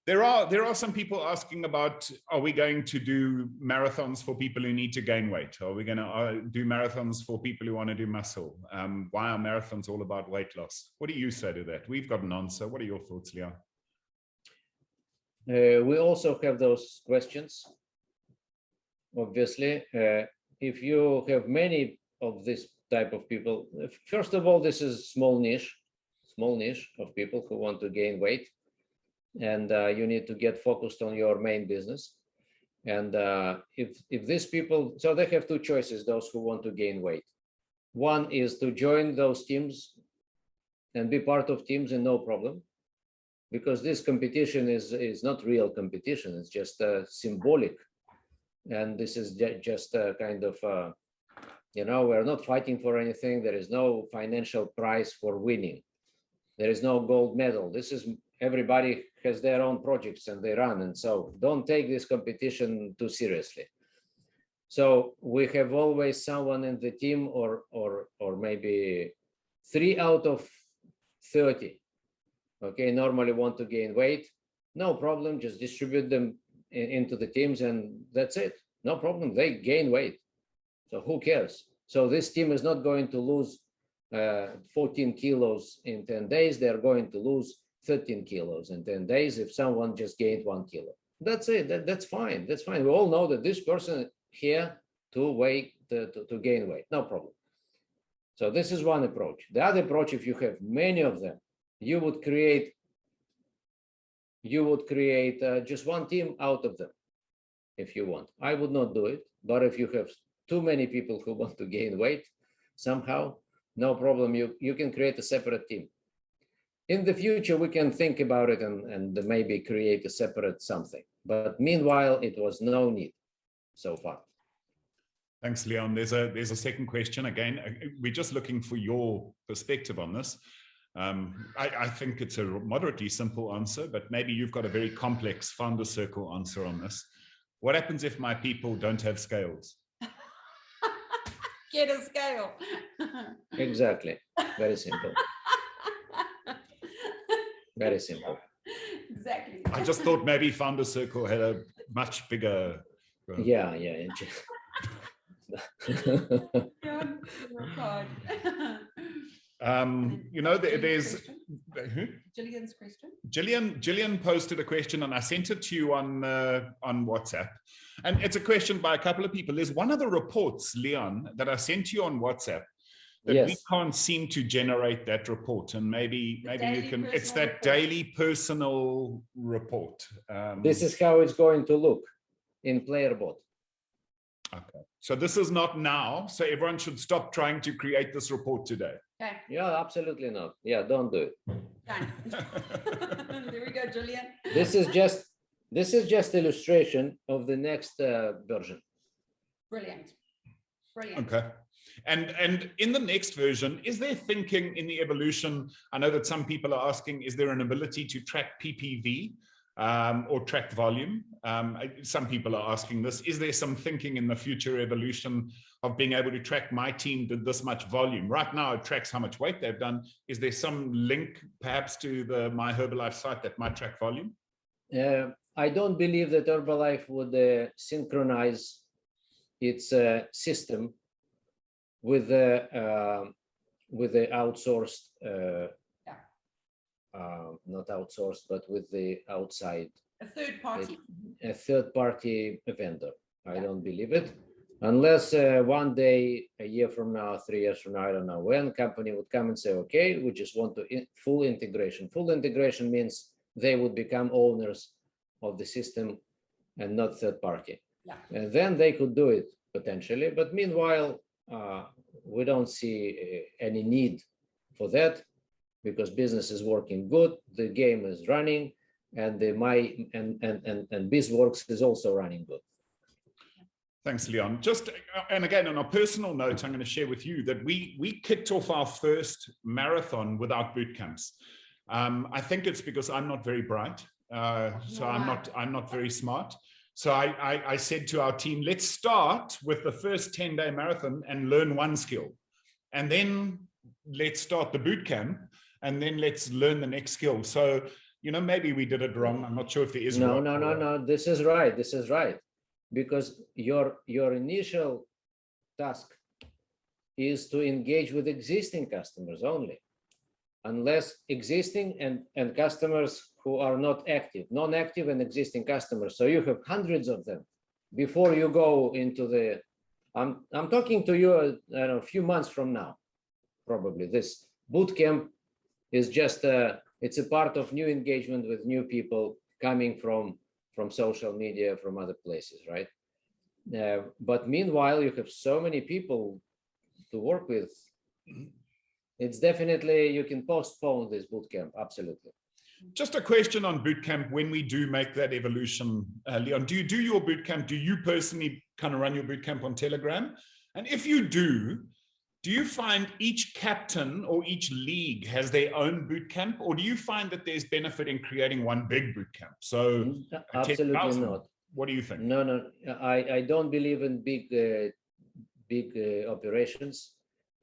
Speaker 1: There are some people asking about, are we going to do marathons for people who need to gain weight? Are we going to do marathons for people who want to do muscle? Why are marathons all about weight loss? What do you say to that? We've got an answer. What are your thoughts, Leon?
Speaker 2: We also have those questions. Obviously, if you have many of this type of people, first of all, this is small niche of people who want to gain weight, and you need to get focused on your main business. And if these people, so they have 2 choices, those who want to gain weight. One is to join those teams and be part of teams, and no problem, because this competition is not real competition, it's just symbolic. And this is just a kind of we're not fighting for anything. There is no financial prize for winning. There is no gold medal. This is, everybody has their own projects and they run. And so don't take this competition too seriously. So we have always someone in the team, or maybe 3 out of 30, okay, normally want to gain weight. No problem, just distribute them into the teams and that's it. No problem, they gain weight. So who cares? So this team is not going to lose 14 kilos in 10 days. They're going to lose 13 kilos in 10 days if someone just gained 1 kilo. That's it. That's fine. That's fine. We all know that this person here to gain weight. No problem. So this is one approach. The other approach, if you have many of them, you would create just 1 team out of them if you want. I would not do it, but if you have too many people who want to gain weight somehow, no problem, you can create a separate team. In the future, we can think about it and maybe create a separate something. But meanwhile, it was no need so far.
Speaker 1: Thanks, Leon. There's a second question. Again, we're just looking for your perspective on this. I think it's a moderately simple answer, but maybe you've got a very complex founder circle answer on this. What happens if my people don't have scales?
Speaker 3: Get a scale.
Speaker 2: Exactly. Very simple. Very simple.
Speaker 3: Exactly.
Speaker 1: I just thought maybe Founder Circle had a much bigger.
Speaker 2: Yeah.
Speaker 1: There's
Speaker 3: Gillian's question.
Speaker 1: Gillian posted a question, and I sent it to you on WhatsApp. And it's a question by a couple of people. There's one of the reports, Leon, that I sent you on WhatsApp that
Speaker 2: yes.
Speaker 1: we can't seem to generate that report. And maybe you can, it's that report. Daily personal report.
Speaker 2: This is how it's going to look in PlayerBot.
Speaker 1: Okay. So this is not now. So everyone should stop trying to create this report today.
Speaker 3: Okay.
Speaker 2: Yeah, absolutely not. Yeah, don't do it.
Speaker 3: Done. There we go, Julian.
Speaker 2: This is just illustration of the next version.
Speaker 3: Brilliant.
Speaker 1: Okay. And in the next version, is there thinking in the evolution? I know that some people are asking, is there an ability to track PPV? or track volume? Some people are asking this. Is there some thinking in the future evolution of being able to track my team did this much volume? Right now, it tracks how much weight they've done. Is there some link perhaps to the My Herbalife site that might track volume?
Speaker 2: I don't believe that Herbalife would synchronize its system with the outsourced, not outsourced, but with the outside,
Speaker 3: A third party.
Speaker 2: a third-party vendor. I don't believe it, unless one day, a year from now, 3 years from now, I don't know when, company would come and say, okay, we just want to full integration. Full integration means they would become owners of the system and not third party.
Speaker 3: Yeah.
Speaker 2: And then they could do it potentially. But meanwhile, we don't see any need for that because business is working good, the game is running, and the BizWorks is also running good.
Speaker 1: Thanks, Leon. Just, and again, on a personal note, I'm going to share with you that we kicked off our first marathon without boot camps. I think it's because I'm not very bright, so I'm not very smart. So I said to our team, let's start with the first 10-day marathon and learn one skill, and then let's start the boot camp, and then let's learn the next skill. So, you know, maybe we did it wrong. I'm not sure if there is
Speaker 2: no. This is right. This is right, because your initial task is to engage with existing customers only, unless existing and customers who are not active, non-active and existing customers. So you have hundreds of them before you go into the. I'm talking to you I don't know, a few months from now, probably. This boot camp is just it's a part of new engagement with new people coming from social media, from other places, right? But meanwhile, you have so many people to work with. It's definitely, you can postpone this boot camp, absolutely.
Speaker 1: Just a question on boot camp. When we do make that evolution, Leon, do you do your boot camp? Do you personally kind of run your boot camp on Telegram? And if you do you find each captain or each league has their own boot camp, or do you find that there's benefit in creating one big boot camp? So
Speaker 2: absolutely
Speaker 1: 10,000,
Speaker 2: not.
Speaker 1: What do you think?
Speaker 2: No, I don't believe in big operations.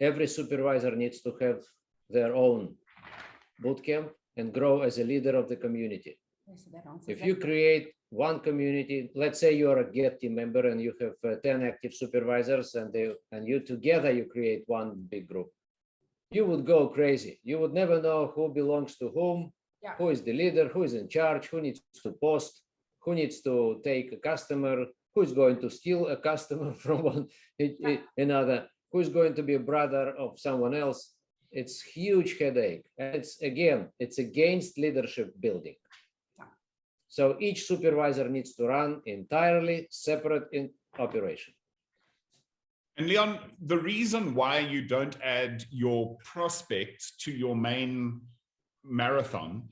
Speaker 2: Every supervisor needs to have their own boot camp and grow as a leader of the community. If you create one community, let's say you're a GET team member and you have 10 active supervisors, and you together you create one big group, you would go crazy. You would never know who belongs to whom, who is the leader, who is in charge, who needs to post, who needs to take a customer, who is going to steal a customer from another, who is going to be a brother of someone else. It's huge headache. It's against leadership building. So each supervisor needs to run entirely separate in operation.
Speaker 1: And Leon, the reason why you don't add your prospects to your main marathon,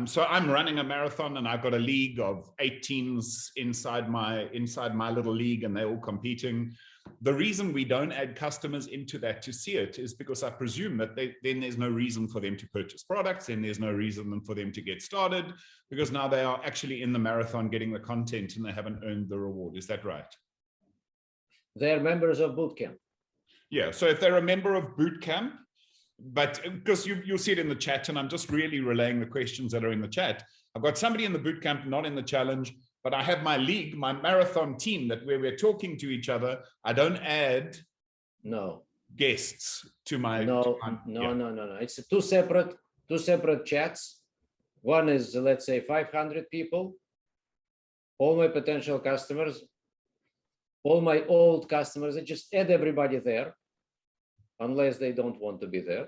Speaker 1: so I'm running a marathon and I've got a league of 8 teams inside my little league, and they're all competing. The reason we don't add customers into that to see it is because I presume that then there's no reason for them to purchase products, and there's no reason for them to get started, because now they are actually in the marathon getting the content and they haven't earned the reward. Is that right?
Speaker 2: They're members of bootcamp.
Speaker 1: Yeah, so if they're a member of bootcamp, but because you'll see it in the chat, and I'm just really relaying the questions that are in the chat. I've got somebody in the bootcamp, not in the challenge, but I have my league, my marathon team, that where we're talking to each other. I don't add guests to my.
Speaker 2: No. It's two separate chats. One is, let's say, 500 people, all my potential customers, all my old customers. I just add everybody there, unless they don't want to be there.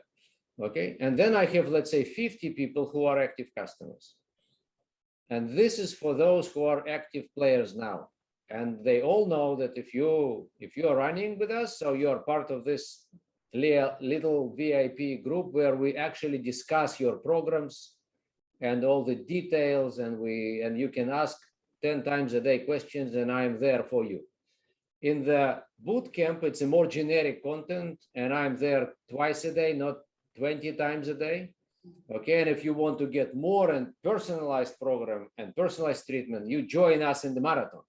Speaker 2: Okay. And then I have, let's say, 50 people who are active customers. And this is for those who are active players now. And they all know that if you are running with us, so you are part of this little VIP group where we actually discuss your programs and all the details, and you can ask 10 times a day questions, and I'm there for you. In the boot camp, it's a more generic content, and I'm there twice a day, not 20 times a day. Okay, and if you want to get more and personalized program and personalized treatment, you join us in the marathon.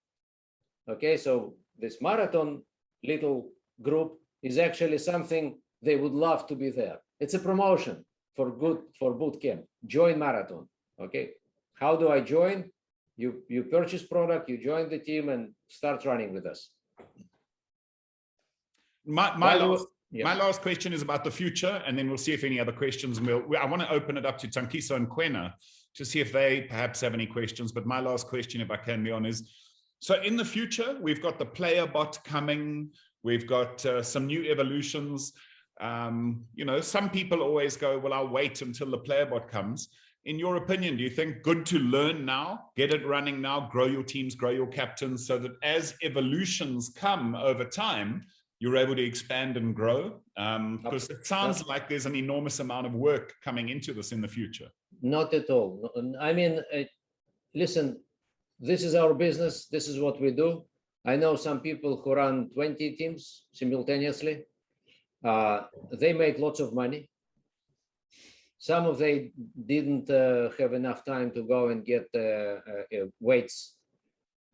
Speaker 2: Okay, so this marathon little group is actually something they would love to be there. It's a promotion for boot camp. Join marathon. Okay, how do I join? You purchase product, you join the team, and start running with us.
Speaker 1: My last question is about the future, and then we'll see if any other questions. And I want to open it up to Tankiso and Kwena to see if they perhaps have any questions. But my last question, if I can, Leon, is, so in the future, we've got the player bot coming. We've got some new evolutions. You know, some people always go, well, I'll wait until the player bot comes. In your opinion, do you think good to learn now, get it running now, grow your teams, grow your captains, so that as evolutions come over time, you're able to expand and grow? Because it sounds like there's an enormous amount of work coming into this in the future.
Speaker 2: Not at all. I mean, listen, this is our business. This is what we do. I know some people who run 20 teams simultaneously. They make lots of money. Some of them didn't have enough time to go and get weights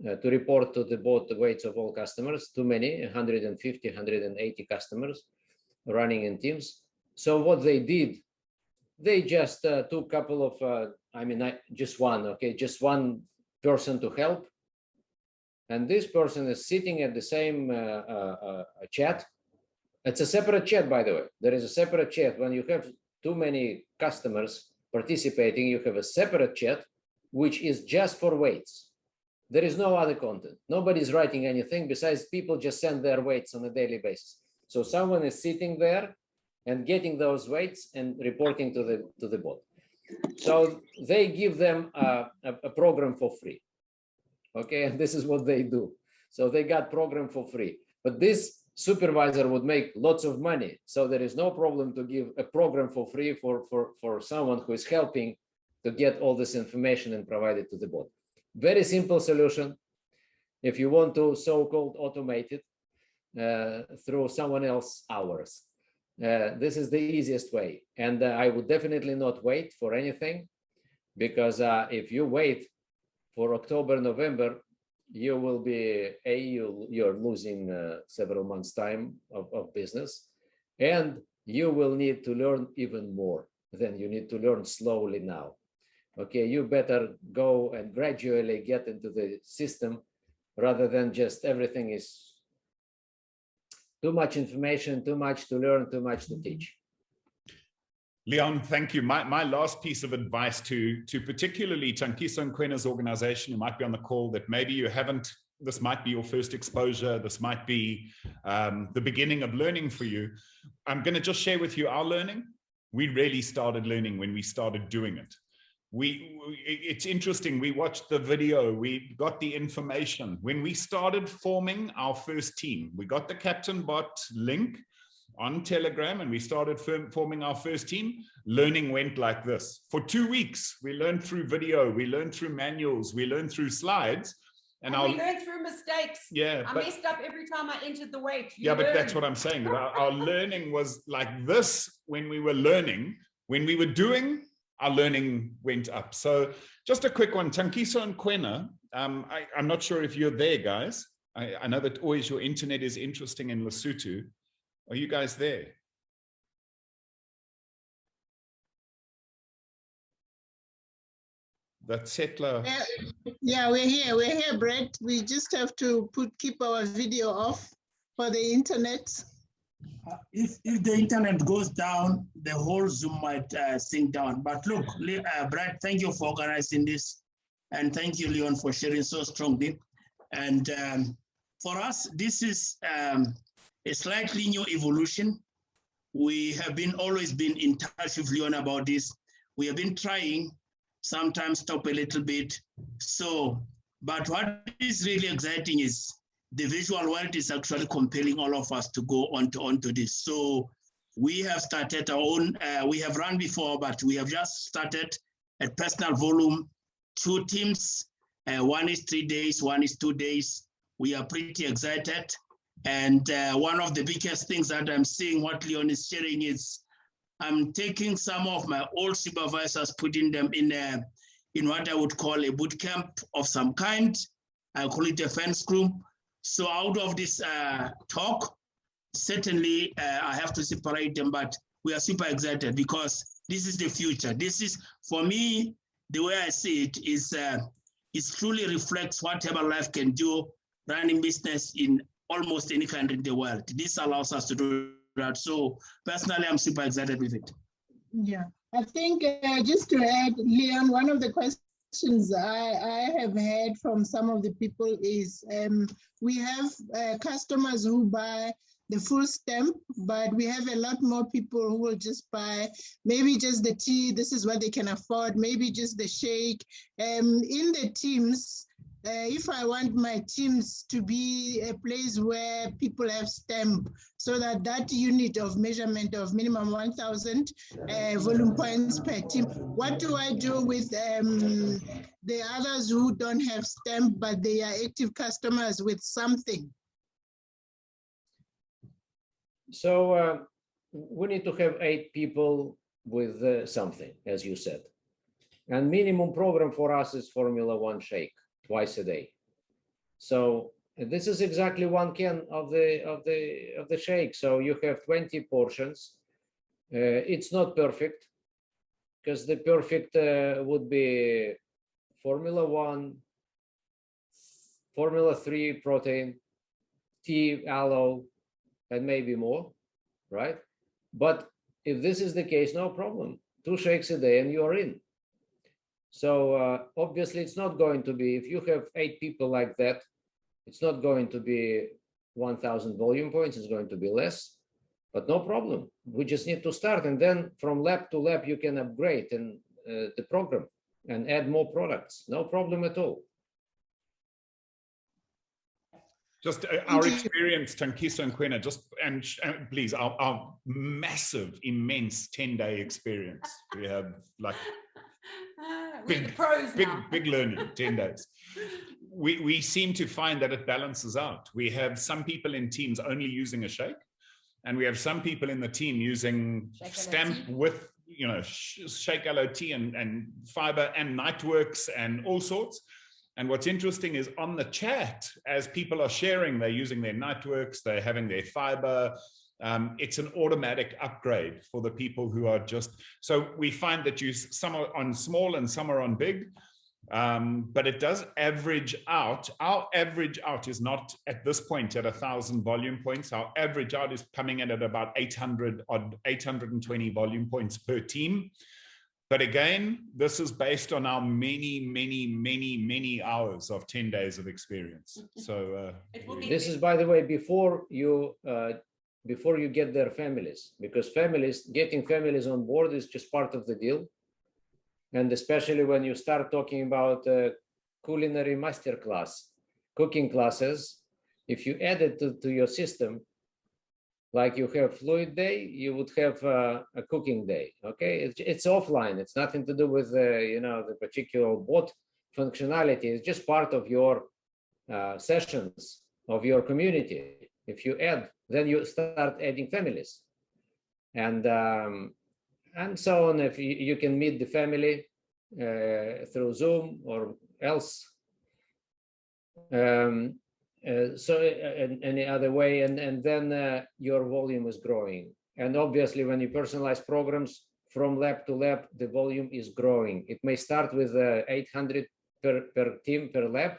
Speaker 2: to report to the bot the weights of all customers. Too many, 150, 180 customers running in teams. So what they did, they just took a couple of, just one person to help. And this person is sitting at the same chat. It's a separate chat, by the way. There is a separate chat. When you have too many customers participating, you have a separate chat, which is just for weights. There is no other content. Nobody's writing anything besides people just send their weights on a daily basis. So someone is sitting there and getting those weights and reporting to the bot. So they give them a program for free. Okay, and this is what they do. So they got program for free. But this supervisor would make lots of money. So there is no problem to give a program for free for someone who is helping to get all this information and provide it to the bot. Very simple solution. If you want to so-called automate it through someone else's hours, this is the easiest way. And I would definitely not wait for anything, because if you wait for October, November, you will be, you're losing several months' time of business, and you will need to learn even more than you need to learn slowly now. Okay, you better go and gradually get into the system rather than just everything is too much information, too much to learn, too much to teach.
Speaker 1: Leon, thank you. My last piece of advice to particularly Tankiso and Kwena's organization, who might be on the call, that maybe you haven't, this might be your first exposure, this might be the beginning of learning for you. I'm going to just share with you our learning. We really started learning when we started doing it. It's interesting, we watched the video, we got the information. When we started forming our first team, we got the Captain Bot link on Telegram and we started forming our first team. Learning went like this. For 2 weeks, we learned through video, we learned through manuals, we learned through slides.
Speaker 3: And we learned through mistakes.
Speaker 1: Yeah,
Speaker 3: I messed up every time I entered the weight.
Speaker 1: But that's what I'm saying. Our learning was like this when we were learning. When we were doing, our learning went up. So just a quick one, Tankiso and Kwena, I'm not sure if you're there, guys. I know that always your internet is interesting in Lesotho. Are you guys there? That settler.
Speaker 4: Yeah, we're here, Brett. We just have to keep our video off for the internet.
Speaker 5: If the internet goes down, the whole Zoom might sink down. But look, Brad, thank you for organizing this. And thank you, Leon, for sharing so strongly. And for us, this is a slightly new evolution. We have always been in touch with Leon about this. We have been trying, sometimes stop a little bit. But what is really exciting is the visual world is actually compelling all of us to go onto this. So we have started our own, we have run before, but we have just started at personal volume, 2 teams. One is 3 days, one is 2 days. We are pretty excited. And one of the biggest things that I'm seeing what Leon is sharing is I'm taking some of my old supervisors, putting them in what I would call a boot camp of some kind. I call it a fence group. So out of this talk, certainly I have to separate them, but we are super excited because this is the future. This is, for me, the way I see it is it truly reflects what Herbalife can do running business in almost any country in the world. This allows us to do that. So personally, I'm super excited with it.
Speaker 4: Yeah, I think just to add, Leon, one of the questions I have heard from some of the people is we have customers who buy the full stamp, but we have a lot more people who will just buy maybe just the tea. This is what they can afford, maybe just the shake. In the teams, if I want my teams to be a place where people have stamp, so that that unit of measurement of minimum 1,000 volume points per team, what do I do with the others who don't have stamp, but they are active customers with something?
Speaker 2: So we need to have 8 people with something, as you said. And minimum program for us is Formula One shake twice a day. So this is exactly 1 can of the shake. So you have 20 portions. It's not perfect, because the perfect would be Formula One, Formula 3 protein, tea, aloe, and maybe more, right? But if this is the case, no problem. 2 shakes a day and you're in. So obviously it's not going to be, if you have 8 people like that, it's not going to be 1,000 volume points, it's going to be less, but no problem. We just need to start, and then from lab to lab, you can upgrade in the program and add more products. No problem at all.
Speaker 1: Just our experience, Tankiso and Kwena, just and please, our massive, immense 10-day experience. We have like big learning, 10 days. We seem to find that it balances out. We have some people in teams only using a shake, and we have some people in the team using stamp with, you know, shake LOT and fiber and Nightworks and all sorts. And what's interesting is on the chat, as people are sharing, they're using their Nightworks, they're having their fiber. It's an automatic upgrade for the people who are just, so we find that some are on small and some are on big, but it does average out. Our average out is not at this point at 1,000 volume points. Our average out is coming in at about 820 volume points per team. But again, this is based on our many hours of 10 days of experience. So
Speaker 2: this is, by the way, before you get their families, because getting families on board is just part of the deal. And especially when you start talking about culinary masterclass, cooking classes, if you add it to your system, like you have fluid day, you would have a cooking day. Okay, it's offline. It's nothing to do with you know, the particular bot functionality. It's just part of your sessions of your community. If you add, then you start adding families, and so on. If you can meet the family through Zoom or else. So any other way, and then your volume is growing. And obviously when you personalize programs from lab to lab, the volume is growing. It may start with 800 per team per lab,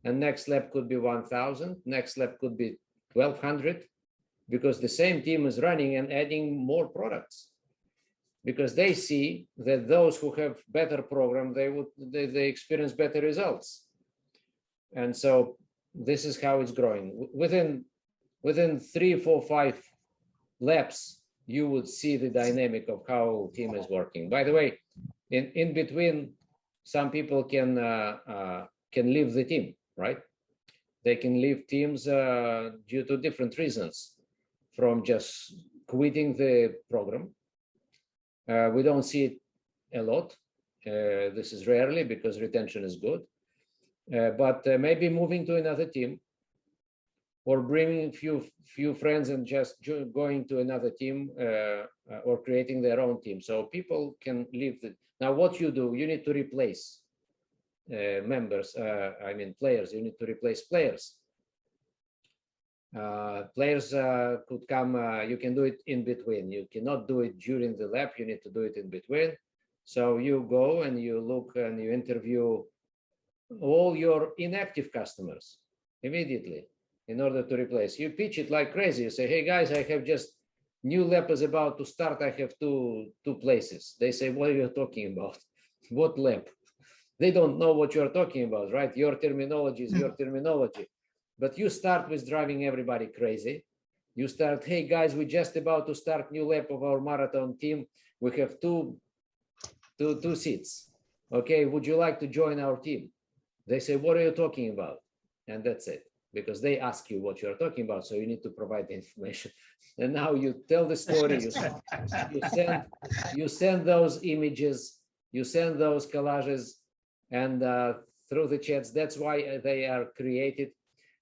Speaker 2: and next lab could be 1,000, next lab could be 1,200, because the same team is running and adding more products, because they see that those who have better program, they experience better results. And so this is how it's growing. Within 3, 4, 5 labs, you would see the dynamic of how team is working. By the way, in between, some people can leave the team, right? They can leave teams due to different reasons, from just quitting the program. We don't see it a lot. This is rarely, because retention is good. But maybe moving to another team, or bringing few friends and just going to another team or creating their own team. So people can leave. Now what you do, you need to replace members, players. You need to replace players. Players could come, you can do it in between. You cannot do it during the lap, you need to do it in between. So you go and you look and you interview all your inactive customers immediately in order to replace. You pitch it like crazy. You say, hey guys, I have just new lap is about to start. I have two places. They say, what are you talking about? What lap? They don't know what you're talking about, right? Your terminology is your terminology. But you start with driving everybody crazy. You start, hey guys, we're just about to start new lap of our marathon team. We have two seats. Okay, would you like to join our team? They say, what are you talking about? And that's it, because they ask you what you're talking about. So you need to provide the information. And now you tell the story, you send those images, you send those collages, and through the chats. That's why they are created.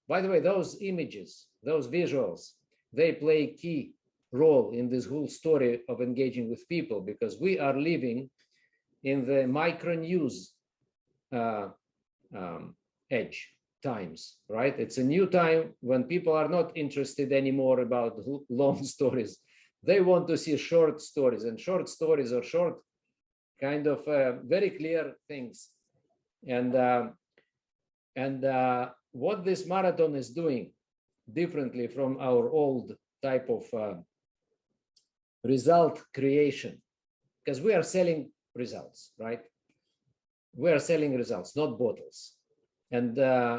Speaker 2: By the way, those images, those visuals, they play a key role in this whole story of engaging with people, because we are living in the micro news edge times, right? It's a new time when people are not interested anymore about long stories. They want to see short stories, and short stories are short, kind of very clear things. And what this marathon is doing differently from our old type of result creation, because we are selling results, right? We are selling results, not bottles. And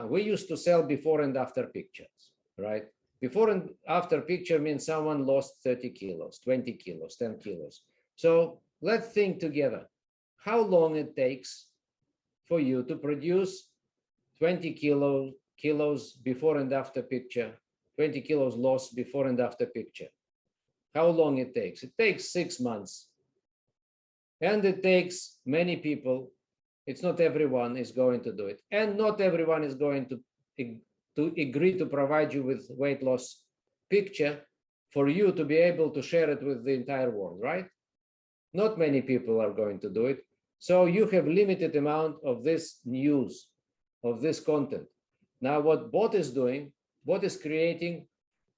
Speaker 2: we used to sell before and after pictures, right? Before and after picture means someone lost 30 kilos, 20 kilos, 10 kilos. So let's think together how long it takes for you to produce 20 kilos before and after picture, 20 kilos lost before and after picture. How long it takes? It takes 6 months. And it takes many people. It's not everyone is going to do it. And not everyone is going to agree to provide you with weight loss picture for you to be able to share it with the entire world, right? Not many people are going to do it. So you have limited amount of this news, of this content. Now what bot is doing, bot is creating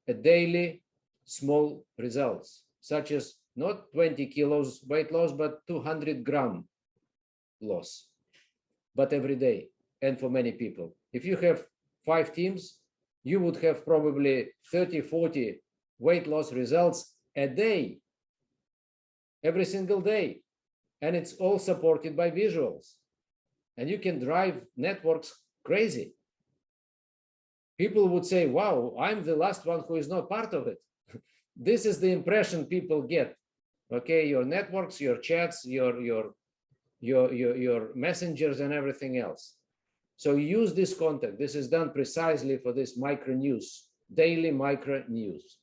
Speaker 2: a daily small results, such as not 20 kilos weight loss, but 200 gram loss, but every day and for many people. If you have 5 teams, you would have probably 30, 40 weight loss results a day, every single day. And it's all supported by visuals. And you can drive networks crazy. People would say, wow, I'm the last one who is not part of it. This is the impression people get. Okay, your networks, your chats, your messengers and everything else. So use this content. This is done precisely for this micro news, daily micro news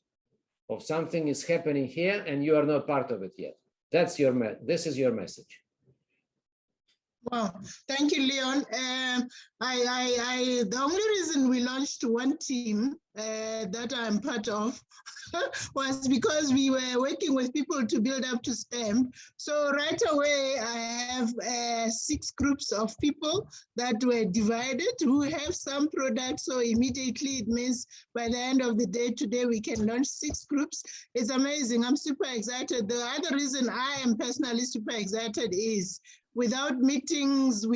Speaker 2: of something is happening here and you are not part of it yet. That's your this is your message.
Speaker 4: Wow, thank you, Leon. The only reason we launched one team that I'm part of was because we were working with people to build up to STEM. So right away, I have 6 groups of people that were divided who have some products. So immediately it means by the end of the day today, we can launch 6 groups. It's amazing. I'm super excited. The other reason I am personally super excited is without meetings,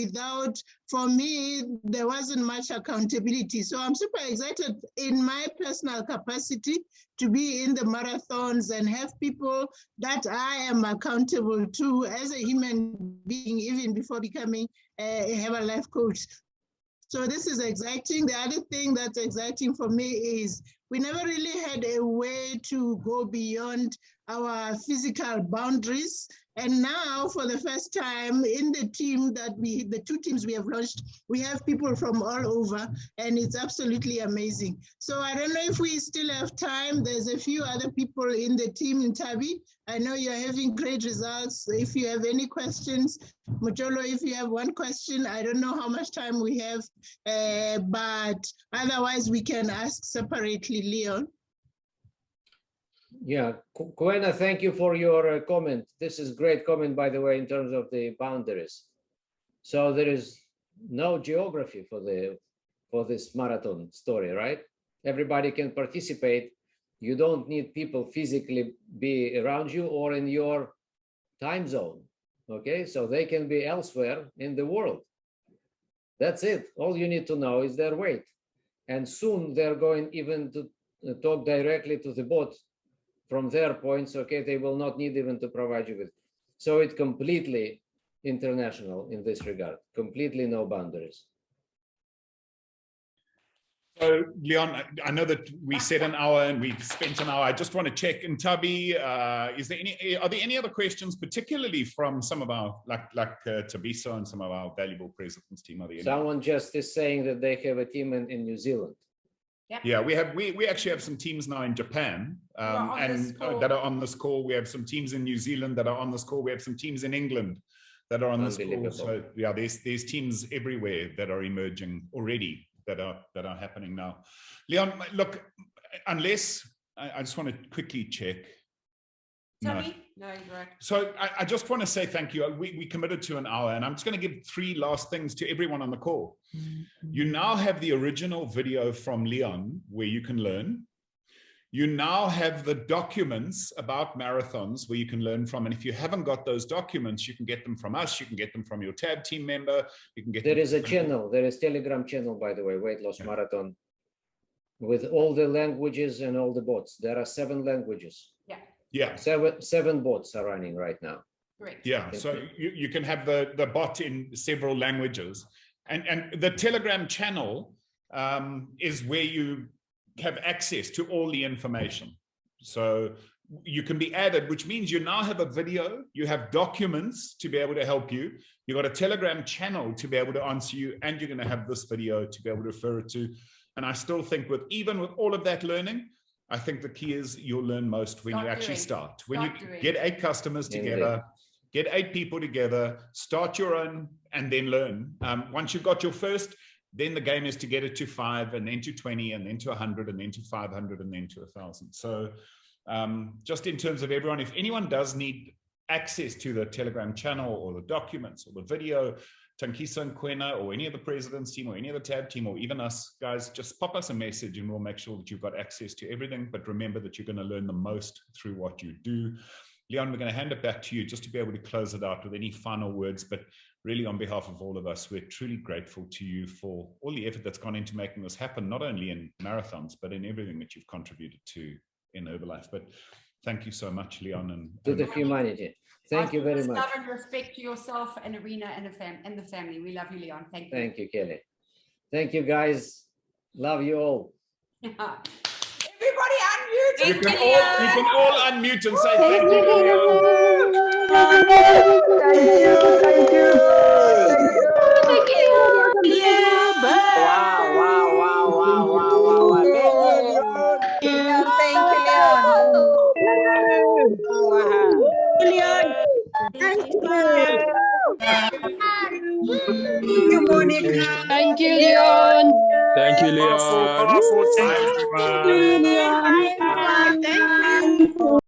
Speaker 4: for me, there wasn't much accountability. So I'm super excited in my personal capacity to be in the marathons and have people that I am accountable to as a human being, even before becoming a Herbalife coach. So this is exciting. The other thing that's exciting for me is we never really had a way to go beyond our physical boundaries. And now, for the first time in the team the 2 teams we have launched, we have people from all over, and it's absolutely amazing. So I don't know if we still have time. There's a few other people in the team in Tabi. I know you're having great results. If you have any questions, Mojolo, if you have one question, I don't know how much time we have, but otherwise we can ask separately, Leon.
Speaker 2: Yeah, Kwena, thank you for your comment. This is great comment, by the way, in terms of the boundaries. So there is no geography for this marathon story, right? Everybody can participate. You don't need people physically be around you or in your time zone. Okay, so they can be elsewhere in the world. That's it. All you need to know is their weight. And soon they're going even to talk directly to the bot from their points. Okay, they will not need even to provide you with. So it's completely international in this regard, completely no boundaries.
Speaker 1: So, Leon, I know that we said an hour and we've spent an hour. I just want to check in Tabi. Are there any other questions, particularly from some of our, like Thabiso and some of our valuable presidents team?
Speaker 2: Someone just is saying that they have a team in New Zealand.
Speaker 3: Yep.
Speaker 1: Yeah, we actually have some teams now in Japan that are on this call. We have some teams in New Zealand that are on this call. We have some teams in England that are on this call. So yeah, there's teams everywhere that are emerging already that are happening now. Leon, look, unless I just want to quickly check.
Speaker 3: No, you're right.
Speaker 1: So I just want to say thank you. We committed to an hour, and I'm just going to give 3 last things to everyone on the call. You now have the original video from Leon where you can learn. You now have the documents about marathons where you can learn from. And if you haven't got those documents, you can get them from us. You can get them from your TAB team member. You can get.
Speaker 2: There is a channel. There is Telegram channel, by the way, Weight Loss Marathon, with all the languages and all the bots. There are 7 languages.
Speaker 1: Yeah.
Speaker 2: 7 bots are running right now.
Speaker 3: Great.
Speaker 1: Yeah. So you can have the bot in several languages. And the Telegram channel is where you have access to all the information. So you can be added, which means you now have a video, you have documents to be able to help you. You've got a Telegram channel to be able to answer you, and you're going to have this video to be able to refer it to. And I still think even with all of that learning, I think the key is you'll learn most when you actually start. When you get 8 customers together, get 8 people together, start your own, and then learn. Once you've got your first, then the game is to get it to 5, and then to 20, and then to 100, and then to 500, and then to 1,000. So just in terms of everyone, if anyone does need access to the Telegram channel or the documents or the video, Thabiso and Kwena or any of the president's team or any of the TAB team or even us guys, just pop us a message and we'll make sure that you've got access to everything. But remember that you're going to learn the most through what you do. Leon, we're going to hand it back to you just to be able to close it out with any final words. But really, on behalf of all of us, we're truly grateful to you for all the effort that's gone into making this happen, not only in marathons, but in everything that you've contributed to in Herbalife. But thank you so much, Leon. And
Speaker 2: to the humanity. Thank you very much.
Speaker 3: Love and respect to yourself and Arena and the family. We love you, Leon. Thank you.
Speaker 2: Thank you, Kelly. Thank you, guys. Love you all.
Speaker 3: Everybody unmute.
Speaker 1: You can all unmute and say thank you.
Speaker 6: Thank you. Thank you. Wow. Thank you, Leon. Thank you, Monica.
Speaker 7: Thank you, Leon.
Speaker 8: Thank you, Leon.
Speaker 1: Bye, everyone.
Speaker 6: Thank you.